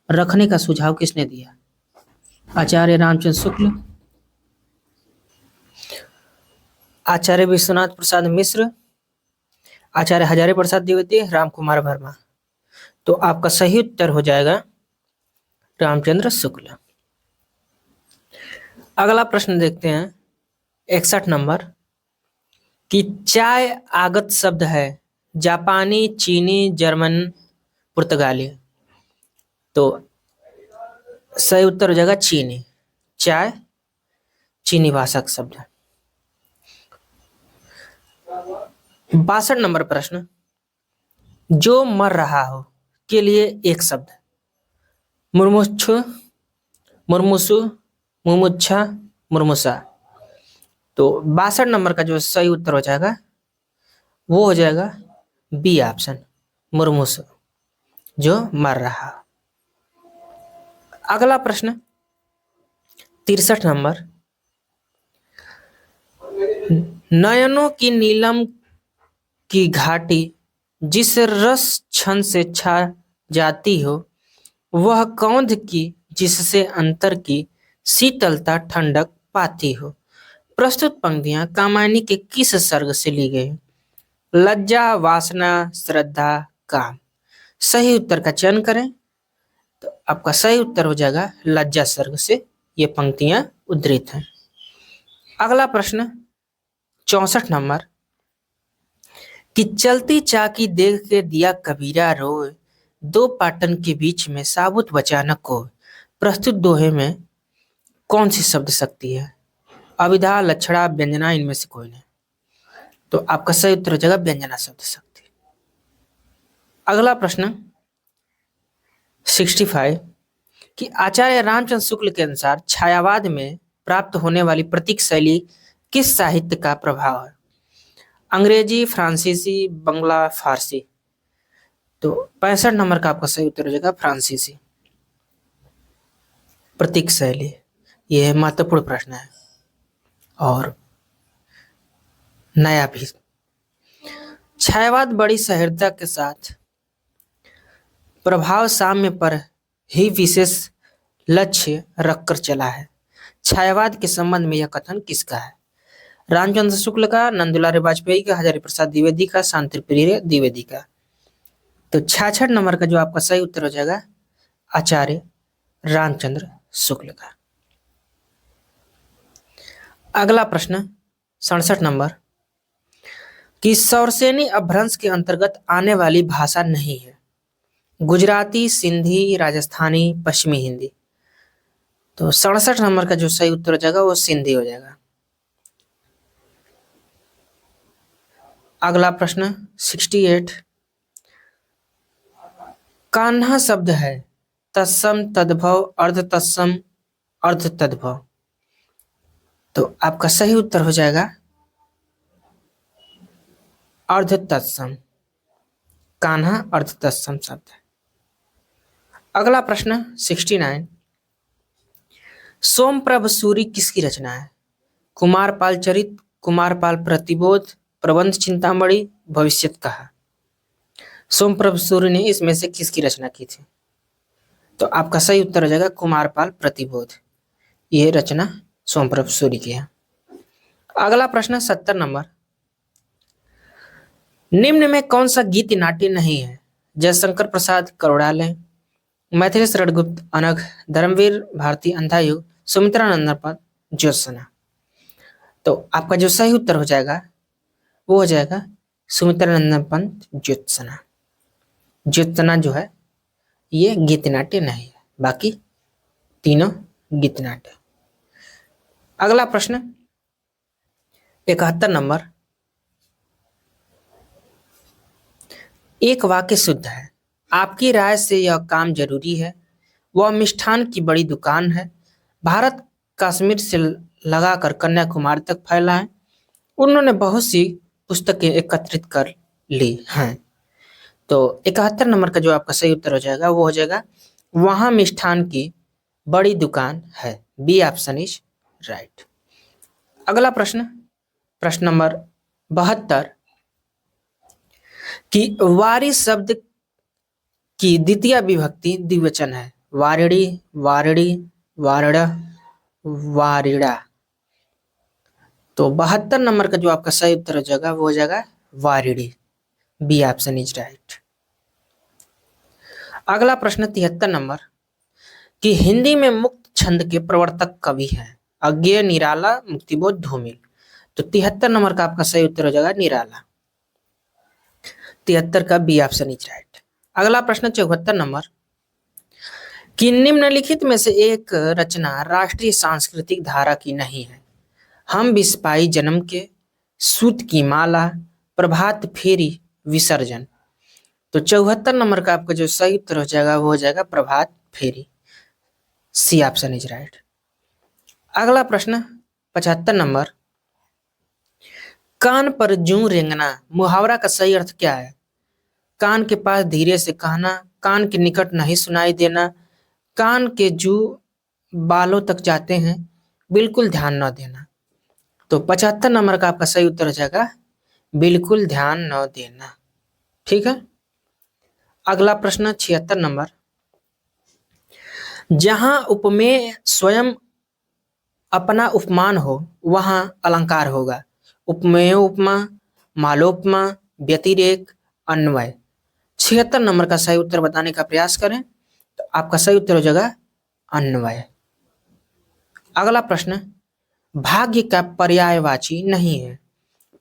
रखने का सुझाव किसने दिया? आचार्य रामचंद्र शुक्ल, आचार्य विश्वनाथ प्रसाद मिश्र, आचार्य हजारी प्रसाद द्विवेदी, राम कुमार वर्मा। तो आपका सही उत्तर हो जाएगा रामचंद्र शुक्ल। अगला प्रश्न देखते हैं 61 नंबर, कि चाय आगत शब्द है जापानी, चीनी, जर्मन, पुर्तगाली। तो सही उत्तर हो जाएगा चीनी। चाय चीनी भाषा का शब्द है। 62 नंबर प्रश्न, जो मर रहा हो के लिए एक शब्द, मुर्मुच्छु, मुर्मुसु, मुमुच्छा, मुर्मुसा। तो 62 नंबर का जो सही उत्तर हो जाएगा वो हो जाएगा बी ऑप्शन, मुर्मुसु, जो मर रहा। अगला प्रश्न 63 नंबर, नयनों की नीलम की घाटी जिस रस क्षण से छा जाती हो, वह कौंध की जिससे अंतर की शीतलता ठंडक पाती हो। प्रस्तुत पंक्तियां कामायनी के किस सर्ग से ली गई? लज्जा, वासना, श्रद्धा, काम। सही उत्तर का चयन करें। तो आपका सही उत्तर हो जाएगा लज्जा सर्ग से ये पंक्तियां उद्धृत हैं। अगला प्रश्न 64 नंबर, कि चलती चाकी देख के दिया कबीरा रोए, दो पाटन के बीच में साबुत बचा न कोय। प्रस्तुत दोहे में कौन सी शब्द शक्ति है? अभिधा, लक्षणा, व्यंजना, इनमें से कोई नहीं। तो आपका सही उत्तर हो जाएगा व्यंजना शब्द शक्ति। अगला प्रश्न 65, कि आचार्य रामचंद्र शुक्ल के अनुसार छायावाद में प्राप्त होने वाली प्रतीक शैली किस साहित्य का प्रभाव है? अंग्रेजी, फ्रांसीसी, बंगला, फारसी। तो 65 नंबर का आपका सही उत्तर हो जाएगा फ्रांसीसी। प्रतीक शैली, यह महत्वपूर्ण प्रश्न है और नया भी। छायावाद बड़ी सहृदयता के साथ प्रभाव साम्य पर ही विशेष लक्ष्य रखकर चला है। छायावाद के संबंध में यह कथन किसका है? रामचंद्र शुक्ल का, नंदुलाल वाजपेयी का, हजारी प्रसाद द्विवेदी का, शांति प्रिय द्विवेदी का। तो 66 नंबर का जो आपका सही उत्तर हो जाएगा आचार्य रामचंद्र शुक्ल का। अगला प्रश्न 67 नंबर कि सौरसेनी अपभ्रंश के अंतर्गत आने वाली भाषा नहीं है। गुजराती, सिंधी, राजस्थानी, पश्चिमी हिंदी। तो 67 नंबर का जो सही उत्तर हो जाएगा वो सिंधी हो जाएगा। अगला प्रश्न 68 कान्हा शब्द है तत्सम, तद्भव, अर्ध तत्सम, अर्ध तद्भव। तो आपका सही उत्तर हो जाएगा अर्ध तत्सम। कान्हा अर्ध तत्सम शब्द है। अगला प्रश्न 69 सोमप्रभ सूरी किसकी रचना है? कुमारपाल चरित, कुमारपाल प्रतिबोध, प्रबंध चिंतामणि, भविष्यत कहा। सोमप्रभ सूरी ने इसमें से किसकी रचना की थी? तो आपका सही उत्तर हो जाएगा कुमारपाल प्रतिबोध। यह रचना सोमप्रभ सूरी की है। अगला प्रश्न 70 नंबर निम्न में कौन सा गीत नाट्य नहीं है? जयशंकर प्रसाद करोड़ालय, मैथिली शरण गुप्त अनघ, धर्मवीर भारती अंधायुग, सुमित्रा नंदन पंत ज्योत्सना। तो आपका जो सही उत्तर हो जाएगा वो हो जाएगा सुमित्रा नंदन पंत ज्योत्सना। ज्योत्सना जो है ये गीत नाट्य नहीं है, बाकी तीनों गीत नाट्य। अगला प्रश्न 71 नंबर एक वाक्य शुद्ध है। आपकी राय से यह काम जरूरी है। वह मिष्ठान की बड़ी दुकान है। भारत कश्मीर से लगाकर कन्याकुमारी तक फैला है। उन्होंने बहुत सी पुस्तकें एकत्रित कर ली हैं। तो 71 नंबर का जो आपका सही उत्तर हो जाएगा वो हो जाएगा वहां मिष्ठान की बड़ी दुकान है। B option is right. अगला प्रश्न प्रश्न नंबर 72 कि वारी शब्द की द्वितीय विभक्ति द्विवचन है। वारिणी, वारिणी, वारड़, वारिड़ा। तो 72 नंबर का जो आपका सही उत्तर हो जाएगा वो हो जाएगा वारिड़ी। B option is right. अगला प्रश्न 73 नंबर कि हिंदी में मुक्त छंद के प्रवर्तक कवि हैं। अज्ञेय, निराला, मुक्तिबोध, धूमिल। तो 73 नंबर का आपका सही उत्तर हो जाएगा निराला। 73 का बी ऑप्शन इज राइट। अगला प्रश्न 74 नंबर कि निम्नलिखित में से एक रचना राष्ट्रीय सांस्कृतिक धारा की नहीं है। हम बिस्पाई जन्म के, सूत की माला, प्रभात फेरी, विसर्जन। तो 74 नंबर का आपका जो सही उत्तर हो जाएगा वो हो जाएगा प्रभात फेरी। C option is right. अगला प्रश्न 75 नंबर कान पर जूं रेंगना मुहावरा का सही अर्थ क्या है? कान के पास धीरे से कहना, कान के निकट नहीं सुनाई देना, कान के जू बालों तक जाते हैं, बिल्कुल ध्यान न देना। तो 75 नंबर का आपका सही उत्तर हो जाएगा बिल्कुल ध्यान न देना। ठीक है। अगला प्रश्न 76 नंबर जहां उपमेय स्वयं अपना उपमान हो वहां अलंकार होगा। उपमेय उपमा, मालोपमा, व्यतिरेक, अन्वय। 76 नंबर का सही उत्तर बताने का प्रयास करें तो आपका सही उत्तर हो जाएगा अन्वय। अगला प्रश्न भाग्य का पर्यायवाची नहीं है।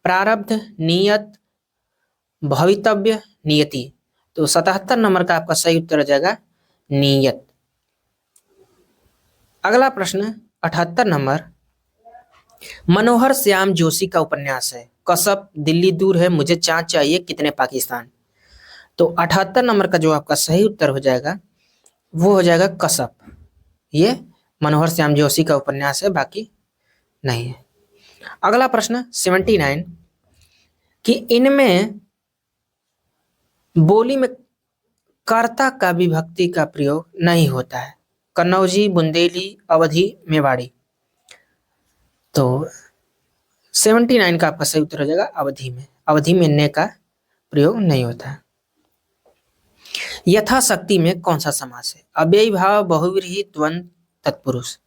प्रारब्ध, नियत, भवितव्य, नियति। तो 77 नंबर का आपका सही उत्तर हो जाएगा नियत। अगला प्रश्न 78 नंबर मनोहर श्याम जोशी का उपन्यास है। कसब, दिल्ली दूर है, मुझे चाँद चाहिए, कितने पाकिस्तान। तो 78 नंबर का जो आपका सही उत्तर हो जाएगा वो हो जाएगा कसब। ये मनोहर श्याम जोशी का उपन्यास है, बाकी नहीं है। अगला प्रश्न 79 कि इनमें बोली में कर्ता का विभक्ति का प्रयोग नहीं होता है। कन्नौजी, बुंदेली, अवधी, मेवाड़ी। तो 79 का आपका सही उत्तर हो जाएगा अवधि में। अवधि में ने का प्रयोग नहीं होता है। यथाशक्ति में कौन सा समास है? अव्ययी भाव, बहुव्रीहि, द्वंद्व, तत्पुरुष।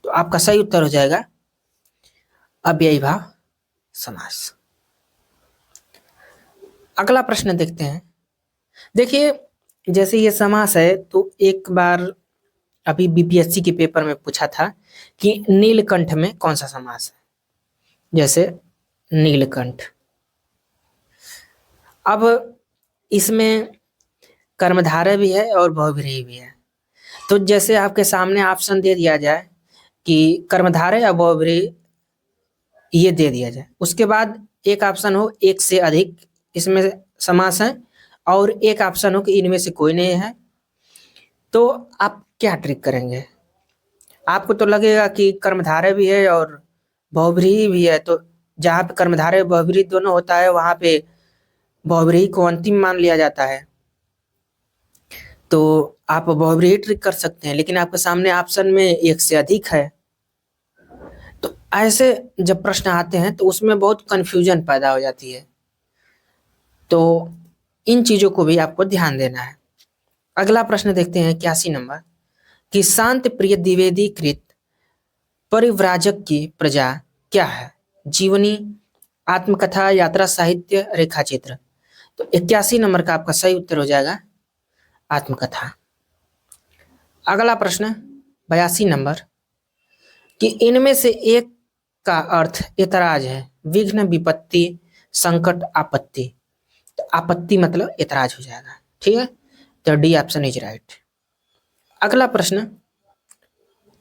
तो आपका सही उत्तर हो जाएगा अव्ययी भाव समास। अगला प्रश्न देखते हैं। देखिए, जैसे ये समास है तो एक बार अभी बीपीएससी के पेपर में पूछा था कि नीलकंठ में कौन सा समास है। जैसे नीलकंठ, अब इसमें कर्मधारय भी है और बहुव्रीहि भी है। तो जैसे आपके सामने ऑप्शन दे दिया जाए कि कर्मधारय या बहुव्रीहि, ये दे दिया जाए, उसके बाद एक ऑप्शन हो एक से अधिक इसमें समास है और एक ऑप्शन हो कि इनमें से कोई नहीं है, तो आप क्या ट्रिक करेंगे? आपको तो लगेगा कि कर्मधारय भी है और बहुव्रीहि भी है, तो जहाँ पे कर्मधारय बहुव्रीहि दोनों होता है वहां पे बहुव्रीहि को अंतिम मान लिया जाता है। तो आप बहुव्रीहि ट्रिक कर सकते हैं, लेकिन आपके सामने ऑप्शन में एक से अधिक है। तो ऐसे जब प्रश्न आते हैं तो उसमें बहुत कंफ्यूजन पैदा हो जाती है। तो इन चीजों को भी आपको ध्यान देना है। अगला प्रश्न देखते हैं 81 नंबर कि शांत प्रिय द्विवेदी कृत परिव्राजक की प्रजा क्या है? जीवनी, आत्मकथा, यात्रा साहित्य, रेखाचित्र। तो 81 नंबर का आपका सही उत्तर हो जाएगा आत्मकथा। अगला प्रश्न 82 नंबर कि इनमें से एक का अर्थ एतराज है। विघ्न, विपत्ति, संकट, आपत्ति। तो आपत्ति मतलब एतराज हो जाएगा, ठीक है। तो डी ऑप्शन इज राइट। अगला प्रश्न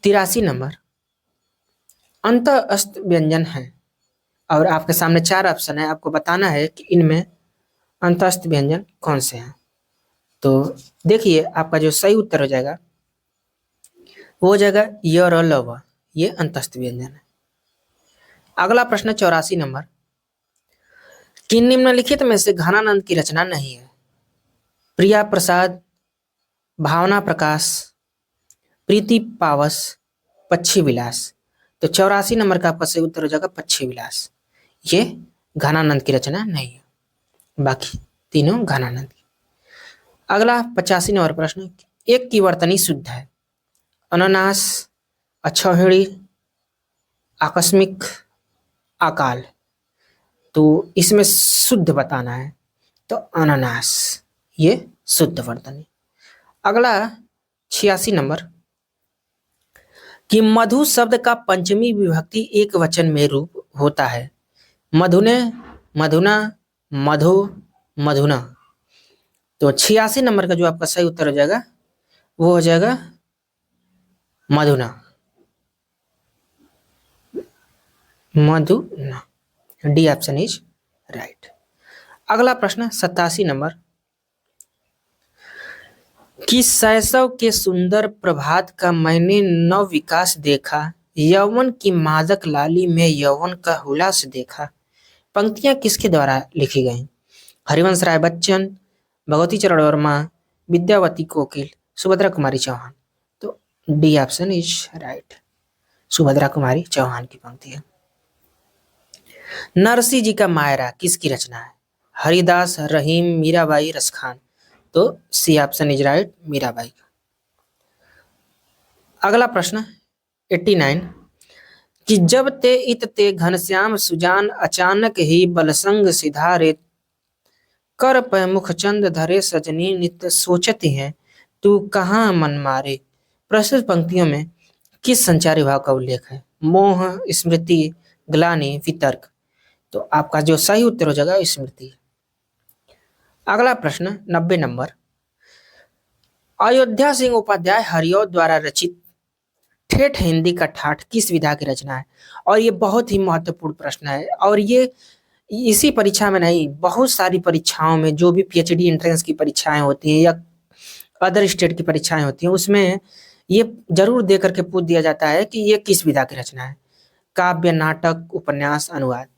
83 नंबर अंत अस्त व्यंजन है और आपके सामने 4 ऑप्शन है, आपको बताना है कि इनमें अंतस्थ व्यंजन कौन से हैं। तो देखिए, आपका जो सही उत्तर हो जाएगा वो हो जाएगा य, र, ल, व। ये अंतस्थ व्यंजन है। अगला प्रश्न 84 नंबर कि निम्नलिखित में से घनानंद की रचना नहीं है। प्रिया प्रसाद, भावना प्रकाश, प्रीति पावस, पक्षी विलास। तो 84 नंबर का आपका सही उत्तर हो जाएगा पक्षी विलास। ये घनानंद की रचना नहीं है, बाकी तीनों घनानंद की। अगला 85 नंबर प्रश्न एक की वर्तनी शुद्ध है। अनानास, अक्षौहिणी, आकस्मिक, अकाल। तो इसमें शुद्ध बताना है, तो अनानास ये शुद्ध वर्तनी। अगला 86 नंबर कि मधु शब्द का पंचमी विभक्ति एक वचन में रूप होता है। मधुने, मधुना, मधु, मधुना। तो 86 नंबर का जो आपका सही उत्तर हो जाएगा वो हो जाएगा मधुना, मधुना। D option is right. अगला प्रश्न 87 नंबर कि शैशव के सुंदर प्रभात का मैंने नव विकास देखा, यौवन की मादक लाली में यौवन का हुलास देखा। पंक्तियां किसके द्वारा लिखी गई? हरिवंश राय बच्चन, भगवती चरण वर्मा, विद्यावती कोकिल, सुभद्रा कुमारी चौहान। तो D option is right, Subhadra Kumari Chauhan की पंक्ति है। नरसिंह जी का मायरा किसकी रचना है? हरिदास, रहीम, मीराबाई, रसखान। तो C option is right, Mirabai का। अगला प्रश्न 89 कि जब ते इत ते घनश्याम सुजान अचानक ही बलसंग सिधारे, कर पै मुखचंद धरे सजनी नित्य सोचती है तू कहाँ मन मारे। प्रस्तुत पंक्तियों में किस संचारी भाव का उल्लेख है? मोह, स्मृति, ग्लानि, वितर्क। तो आपका जो सही उत्तर हो जाएगा स्मृति। अगला प्रश्न 90 नंबर अयोध्या सिंह उपाध्याय हरिऔध द्वारा रचित ठेठ हिंदी का ठाठ किस विधा की रचना है? और ये बहुत ही महत्वपूर्ण प्रश्न है, और ये इसी परीक्षा में नहीं, बहुत सारी परीक्षाओं में, जो भी पीएचडी एंट्रेंस की परीक्षाएं होती हैं या अदर स्टेट की परीक्षाएं होती हैं, उसमें ये जरूर दे करके पूछ दिया जाता है कि ये किस विधा की रचना है। काव्य, नाटक, उपन्यास, अनुवाद।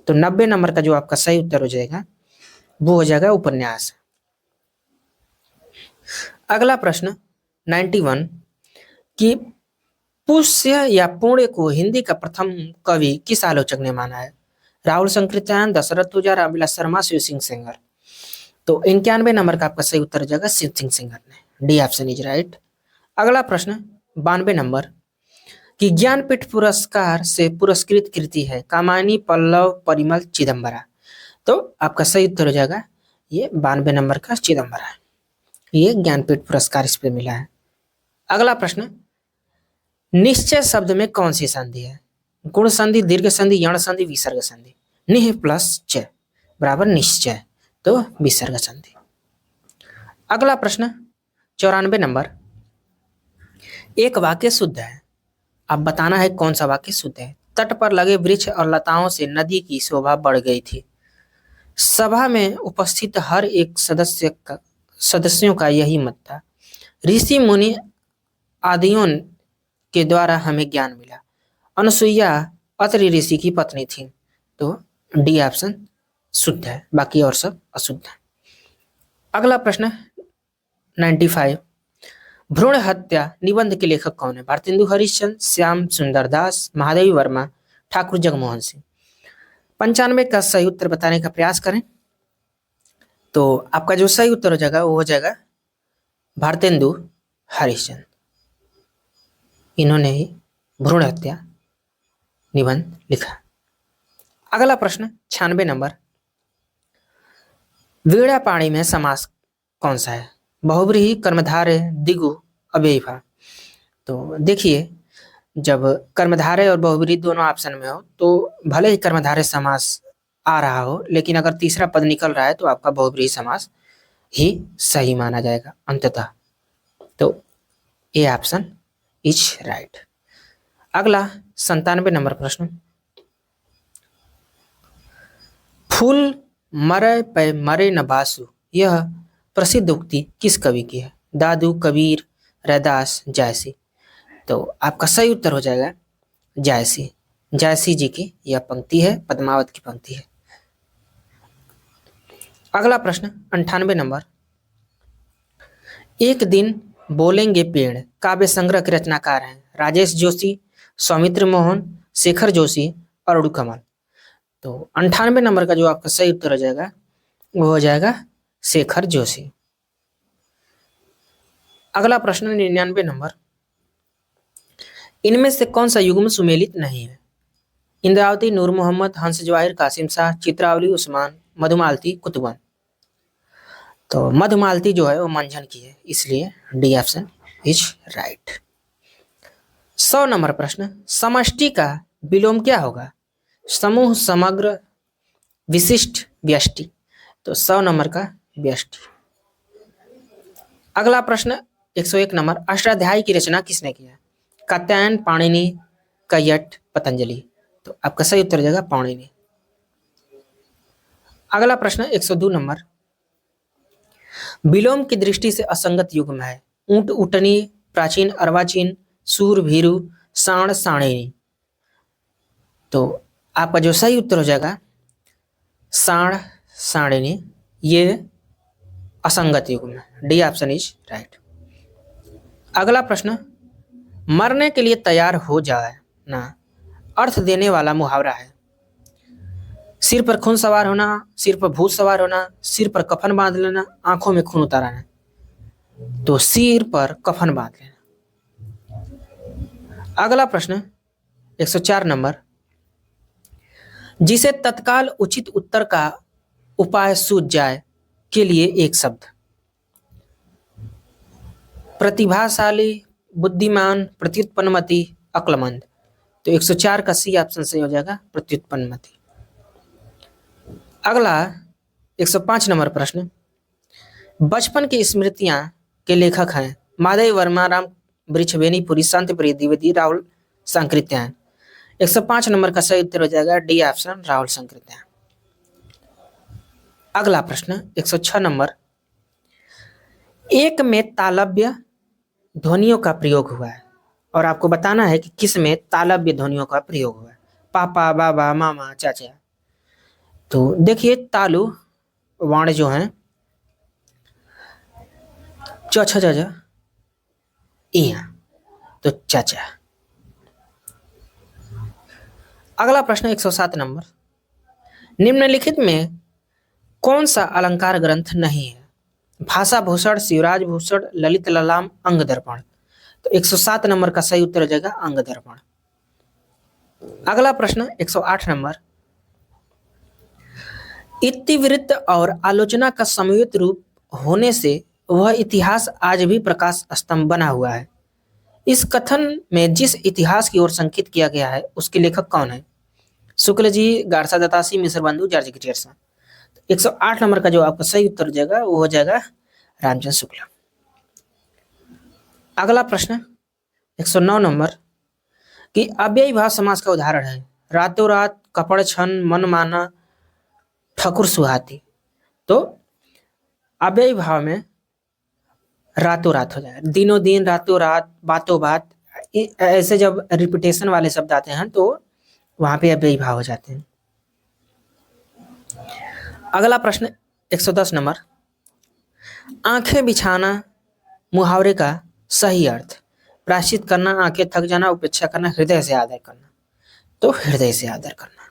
तो 90 नंबर का जो आपका सही उत्तर हो जाएगा वो हो जाएगा उपन्यास। अगला प्रश्न 91 कि पुष्य या पुण्य को हिंदी का प्रथम कवि किस आलोचक ने माना है? राहुल संकृत्यायन, दशरथ तुजा, रामविलास शर्मा, शिव सिंह सेंगर। तो 91 नंबर का आपका सही उत्तर हो जाएगा शिव सिंह सेंगर ने। D option is right. अगला प्रश्न 92 नंबर कि ज्ञानपीठ पुरस्कार से पुरस्कृत कृति है कामायनी पल्लव परिमल चिदम्बरा। तो आपका सही उत्तर हो जाएगा ये 92 नंबर का चिदम्बरा है। ये ज्ञानपीठ पुरस्कार इस पे मिला है। अगला प्रश्न, निश्चय शब्द में कौन सी संधि है? गुण संधि, दीर्घ संधि, यण संधि, विसर्ग संधि। निह प्लस च बराबर निश्चय, तो विसर्ग संधि। अगला प्रश्न 94 नंबर, एक वाक्य शुद्ध है, अब बताना है कौन सा वाक्य शुद्ध है। तट पर लगे वृक्ष और लताओं से नदी की शोभा बढ़ गई थी। सभा में उपस्थित हर एक सदस्यों का यही मत था। ऋषि मुनि आदियों के द्वारा हमें ज्ञान मिला। अनुसुईया अत्रि ऋषि की पत्नी थी। तो डी ऑप्शन शुद्ध है, बाकी और सब अशुद्ध है। अगला प्रश्न 95, भ्रूण हत्या निबंध के लेखक कौन है? भारतेंदु हरिश्चंद्र, श्याम सुंदर दास, महादेवी वर्मा, ठाकुर जगमोहन सिंह। 95 का सही उत्तर बताने का प्रयास करें। तो आपका जो सही उत्तर हो जाएगा वो हो जाएगा भारतेंदु हरिश्चंद्र। इन्होंने ही भ्रूण हत्या निबंध लिखा। अगला प्रश्न 96 नंबर, वीणा पाणी में समास कौन सा है? बहुव्रीहि, कर्मधारय, द्विगु, अव्ययीभाव। तो देखिए, जब कर्मधारय और बहुव्रीहि दोनों ऑप्शन में हो तो भले ही कर्मधारय समास आ रहा हो, लेकिन अगर तीसरा पद निकल रहा है तो आपका बहुव्रीहि समास ही सही माना जाएगा अंततः। तो ए ऑप्शन इज राइट। अगला 97 नंबर प्रश्न, फूल मरै पै मरे न बासु, यह प्रसिद्ध उक्ति किस कवि की है? दादू, कबीर, रैदास, जायसी। तो आपका सही उत्तर हो जाएगा जायसी। जायसी जी की यह पंक्ति है, पद्मावत की पंक्ति है। अगला प्रश्न 98 नंबर, एक दिन बोलेंगे पेड़ काव्य संग्रह के रचनाकार हैं राजेश जोशी, सौमित्र मोहन, शेखर जोशी, अरुण कमल। तो 98 नंबर का जो आपका सही उत्तर हो जाएगा वो हो जाएगा शेखर जोशी। अगला प्रश्न 99 नंबर, इनमें से कौन सा युग्म सुमेलित नहीं है? इंद्रावती, नूर मोहम्मद, हंस जवाहिर, कासिम शाह, चित्रावली, उस्मान, मधुमालती, कुतुबन। तो मधुमालती जो है वो मंझन की है, इसलिए D option is right. 100 number प्रश्न, समष्टि का विलोम क्या होगा? समूह, समग्र, विशिष्ट, व्यष्टि। तो 100 नंबर का व्यष्टि। अगला प्रश्न 101 नंबर, अष्टाध्यायी की रचना किसने किया? कात्यायन, पाणिनि, कैयट, पतंजलि। तो आपका सही उत्तर हो जाएगा पाणिनि। अगला प्रश्न 102 नंबर, विलोम की दृष्टि से असंगत युग्म है ऊंट, ऊँटनी, प्राचीन, अर्वाचीन, सूर, भीरु, साण, साणिनी। तो आपका जो सही उत्तर हो जाएगा साण, साणिनी, ये असंगत युग्म है, डी ऑप्शन इज राइट। अगला प्रश्न, मरने के लिए तैयार हो जाए ना अर्थ देने वाला मुहावरा है। सिर पर खून सवार होना, सिर पर भूत सवार होना, सिर पर कफन बांध लेना, आंखों में खून उतार आना। तो सिर पर कफन बांध लेना। अगला प्रश्न 104 नंबर, जिसे तत्काल उचित उत्तर का उपाय सूझ जाए के लिए एक शब्द। प्रतिभाशाली, बुद्धिमान, प्रत्युत्पन्नमति, अक्लमंद। तो 104 का सी ऑप्शन सही हो जाएगा प्रत्युत्पन्नमति। अगला 105 नंबर प्रश्न, बचपन की स्मृतियां के लेखक हैं माधवी वर्मा, राम वृक्षवेणीपुरी, शांति प्रिय द्विवेदी, राहुल सांकृत्यायन। 105 नंबर का सही उत्तर हो जाएगा डी ऑप्शन राहुल सांकृत्यायन। अगला प्रश्न 106 नंबर, एक में तालव्य ध्वनियों का प्रयोग हुआ है और आपको बताना है कि किस में तालव्य ध्वनियों का प्रयोग हुआ है। पापा, बाबा, मामा, चाचा। तो देखिए, तालु वर्ण जो है च, छ, इया, तो चाचा। अगला प्रश्न 107 नंबर, निम्नलिखित में कौन सा अलंकार ग्रंथ नहीं है? भाषा भूषण, शिवराज भूषण, ललित ललाम, अंग दर्पण। तो 107 नंबर का सही उत्तर हो जाएगा अंग दर्पण। अगला प्रश्न 108 नंबर, इतिवृत्त और आलोचना का संयुक्त रूप होने से वह इतिहास आज भी प्रकाश स्तंभ बना हुआ है। इस कथन में जिस इतिहास की ओर संकेत किया गया है उसके लेखक कौन है? शुक्ल जी, गारसा दत्तासी, मिश्र बंधु, जॉर्ज ग्रियर्सन। 108 नंबर का जो आपका सही उत्तर हो जाएगा वो हो जाएगा रामचंद्र शुक्ल। अगला प्रश्न 109 नंबर, कि अव्ययी भाव समास का उदाहरण है रातों रात, कपड़ छन, मन माना, ठकुर सुहाती। तो अव्ययी भाव में रातों रात हो जाएगा, दिनों दिन, रातों रात, बातों बात, ऐसे जब रिपीटेशन वाले शब्द आते हैं तो वहां पे अव्ययी भाव हो जाते हैं। अगला प्रश्न 110 नंबर, आंखें बिछाना मुहावरे का सही अर्थ? प्रायश्चित करना, आंखें थक जाना, उपेक्षा करना, हृदय से आदर करना। तो हृदय से आदर करना।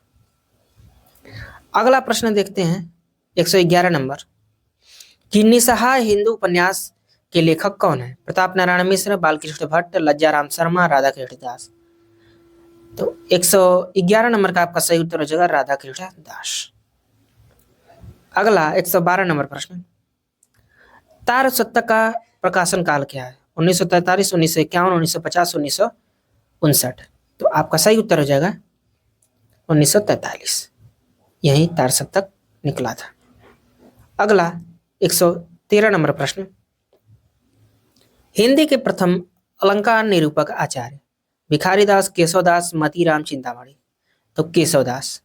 अगला प्रश्न देखते हैं 111 नंबर, कि निसहाय हिंदू उपन्यास के लेखक कौन है? प्रताप नारायण मिश्र, बालकृष्ण भट्ट, लज्जाराम शर्मा, राधा कृष्ण दास। तो 111 नंबर का आपका सही उत्तर हो जाएगा राधा कृष्ण दास। अगला 112 नंबर प्रश्न, तार सप्तक का प्रकाशन काल क्या है? 1943, 1951, 1950, 1959। तो आपका सही उत्तर हो जाएगा 1943, यही तार सप्तक निकला था। अगला 113 नंबर प्रश्न, हिंदी के प्रथम अलंकार निरूपक आचार्य? भिखारीदास, केशवदास, मतीराम चिंतामणि। तो केशवदास।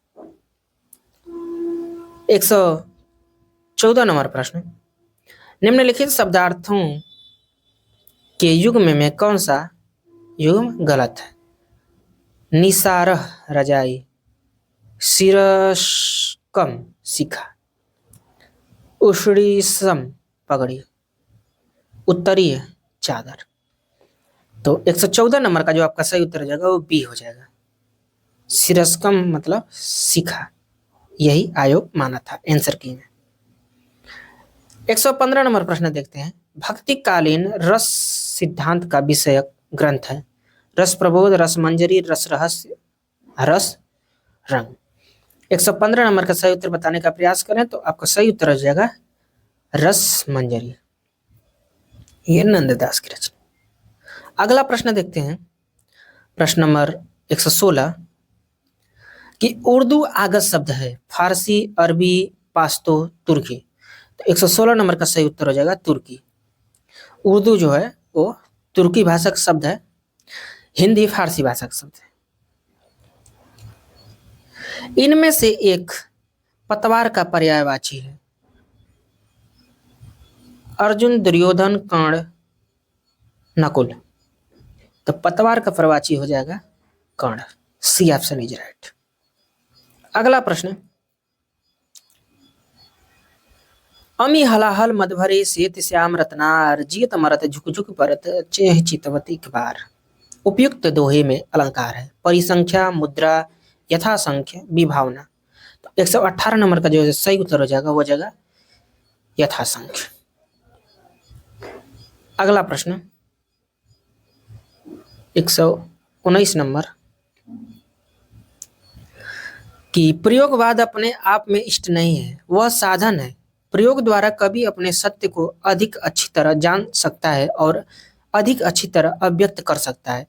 114 नंबर प्रश्न, निम्नलिखित शब्दार्थों के युग्म में कौन सा युग्म गलत है? निसारह रजाई, सिरस्कम शिखा, उषड़ीसम पगड़ी, उत्तरीय चादर। तो 114 नंबर का जो आपका सही उत्तर हो जाएगा वो बी हो जाएगा, सिरस्कम मतलब शिखा, यही आयोग माना था आंसर की में। 115 नंबर प्रश्न देखते हैं, भक्तिकालीन रस सिद्धांत का विषयक ग्रंथ है? रस प्रबोध, रस मंजरी, रस रहस्य, रस रंग। 115 नंबर का सही उत्तर बताने का प्रयास करें तो आपका सही उत्तर हो जाएगा रस मंजरी, ये नंददास की रचना। अगला प्रश्न देखते हैं, प्रश्न नंबर 116, कि उर्दू आगत शब्द है फारसी, अरबी, पाश्तो, तुर्की। तो 116 नंबर का सही उत्तर हो जाएगा तुर्की। उर्दू जो है वो तुर्की भाषा का शब्द है, हिंदी फारसी भाषा का शब्द है। इनमें से एक पतवार का पर्यायवाची है? अर्जुन, दुर्योधन, कर्ण, नकुल। तो पतवार का पर्यायवाची हो जाएगा कर्ण, सी ऑप्शन इज राइट। अगला प्रश्न, अमी हलाहल मधभरे श्वेत श्याम रत्नार, जियत मरत झुक झुक परत, चेह चितवती बार। उपयुक्त दोहे में अलंकार है? परिसंख्या, मुद्रा, यथासंख्य, विभावना। तो 118 नंबर का जो सही उत्तर हो जाएगा वो हो जाएगा यथासंख्य। अगला प्रश्न 119 नंबर, कि प्रयोगवाद अपने आप में इष्ट नहीं है, वह साधन है। प्रयोग द्वारा कवि अपने सत्य को अधिक अच्छी तरह जान सकता है और अधिक अच्छी तरह अभिव्यक्त कर सकता है।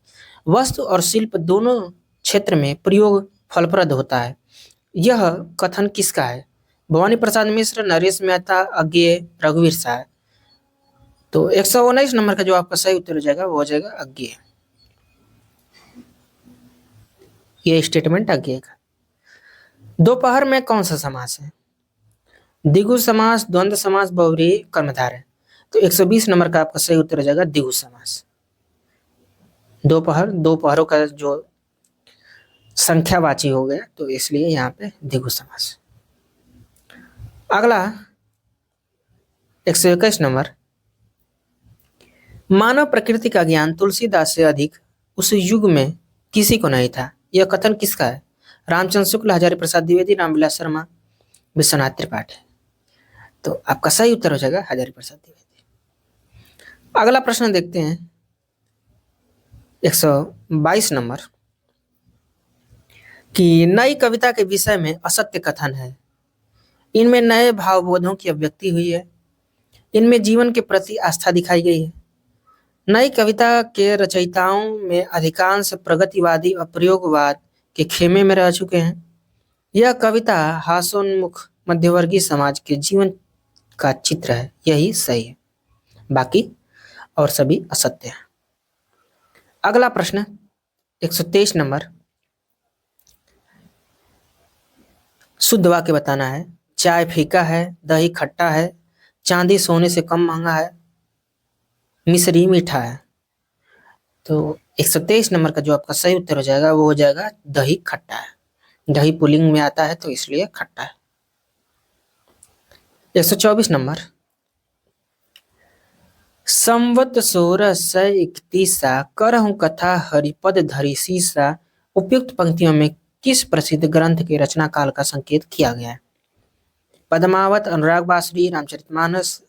वस्तु और शिल्प दोनों क्षेत्र में प्रयोग फलप्रद होता है। यह कथन किसका है? भवानी प्रसाद मिश्र, नरेश मेहता, अज्ञेय, रघुवीर साय। तो 119 नंबर का जो आपका सही उत्तर हो जाएगा वो हो जाएगा अज्ञेय, ये स्टेटमेंट अज्ञेय का। दोपहर में कौन सा समास है? द्विगु समास, द्वंद्व समास, बहुव्रीहि, कर्मधारय। तो 120 नंबर का आपका सही उत्तर हो जाएगा द्विगु समास। दोपहर, दोपहरों का जो संख्यावाची हो गया तो इसलिए यहाँ पे द्विगु समास। अगला 121 नंबर, मानव प्रकृति का ज्ञान तुलसीदास से अधिक उस युग में किसी को नहीं था। यह कथन किसका है? रामचंद्र शुक्ल, हजारी प्रसाद द्विवेदी, रामविलास शर्मा, विश्वनाथ त्रिपाठी। तो आपका सही उत्तर हो जाएगा हजारी प्रसाद द्विवेदी। अगला प्रश्न देखते हैं, 122 नंबर कि नई कविता के विषय में असत्य कथन है। इनमें नए भावबोधों की अभिव्यक्ति हुई है। इनमें जीवन के प्रति आस्था दिखाई गई है। नई कविता के रचयिताओं में अधिकांश प्रगतिवादी और प्रयोगवाद के खेमे में रह चुके हैं। यह कविता हास्योन्मुख मध्यवर्गीय समाज के जीवन का चित्र है। यही सही है, बाकी और सभी असत्य है। अगला प्रश्न 123 नंबर, शुद्ध वाक्य बताना है। चाय फीका है, दही खट्टा है, चांदी सोने से कम महंगा है, मिश्री मीठा है। तो 123 नंबर का जो आपका सही उत्तर हो जाएगा वो हो जाएगा दही खट्टा है। दही पुलिंग में आता है तो इसलिए खट्टा है। 124 नंबर, संवत 1631 करहूं कथा हरिपद धरि सीसा उपयुक्त पंक्तियों में किस प्रसिद्ध ग्रंथ के रचना काल का संकेत किया गया है? पद्मावत, अनुराग बासुरी, रामचरितमानस,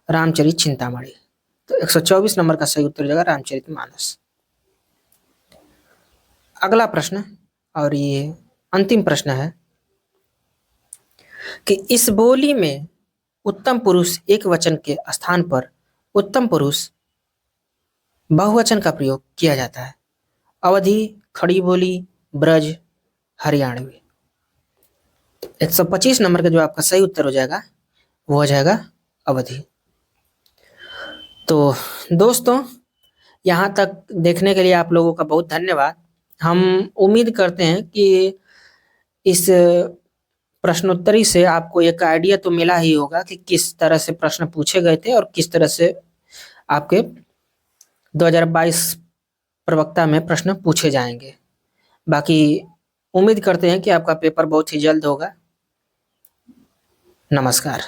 रामचरित चिंतामणि। तो 124 नंबर का सही उत्तर हो जाएगा रामचरितमानस। अगला प्रश्न और ये अंतिम प्रश्न है कि इस बोली में उत्तम पुरुष एक वचन के स्थान पर उत्तम पुरुष बहुवचन का प्रयोग किया जाता है। अवधि, खड़ी बोली, ब्रज, हरियाणवी। 125 नंबर का जो आपका सही उत्तर हो जाएगा वो हो जाएगा अवधि। तो दोस्तों, यहाँ तक देखने के लिए आप लोगों का बहुत धन्यवाद। हम उम्मीद करते हैं कि इस प्रश्नोत्तरी से आपको एक आइडिया तो मिला ही होगा कि किस तरह से प्रश्न पूछे गए थे और किस तरह से आपके 2022 प्रवक्ता में प्रश्न पूछे जाएंगे। बाकी उम्मीद करते हैं कि आपका पेपर बहुत ही जल्द होगा। नमस्कार।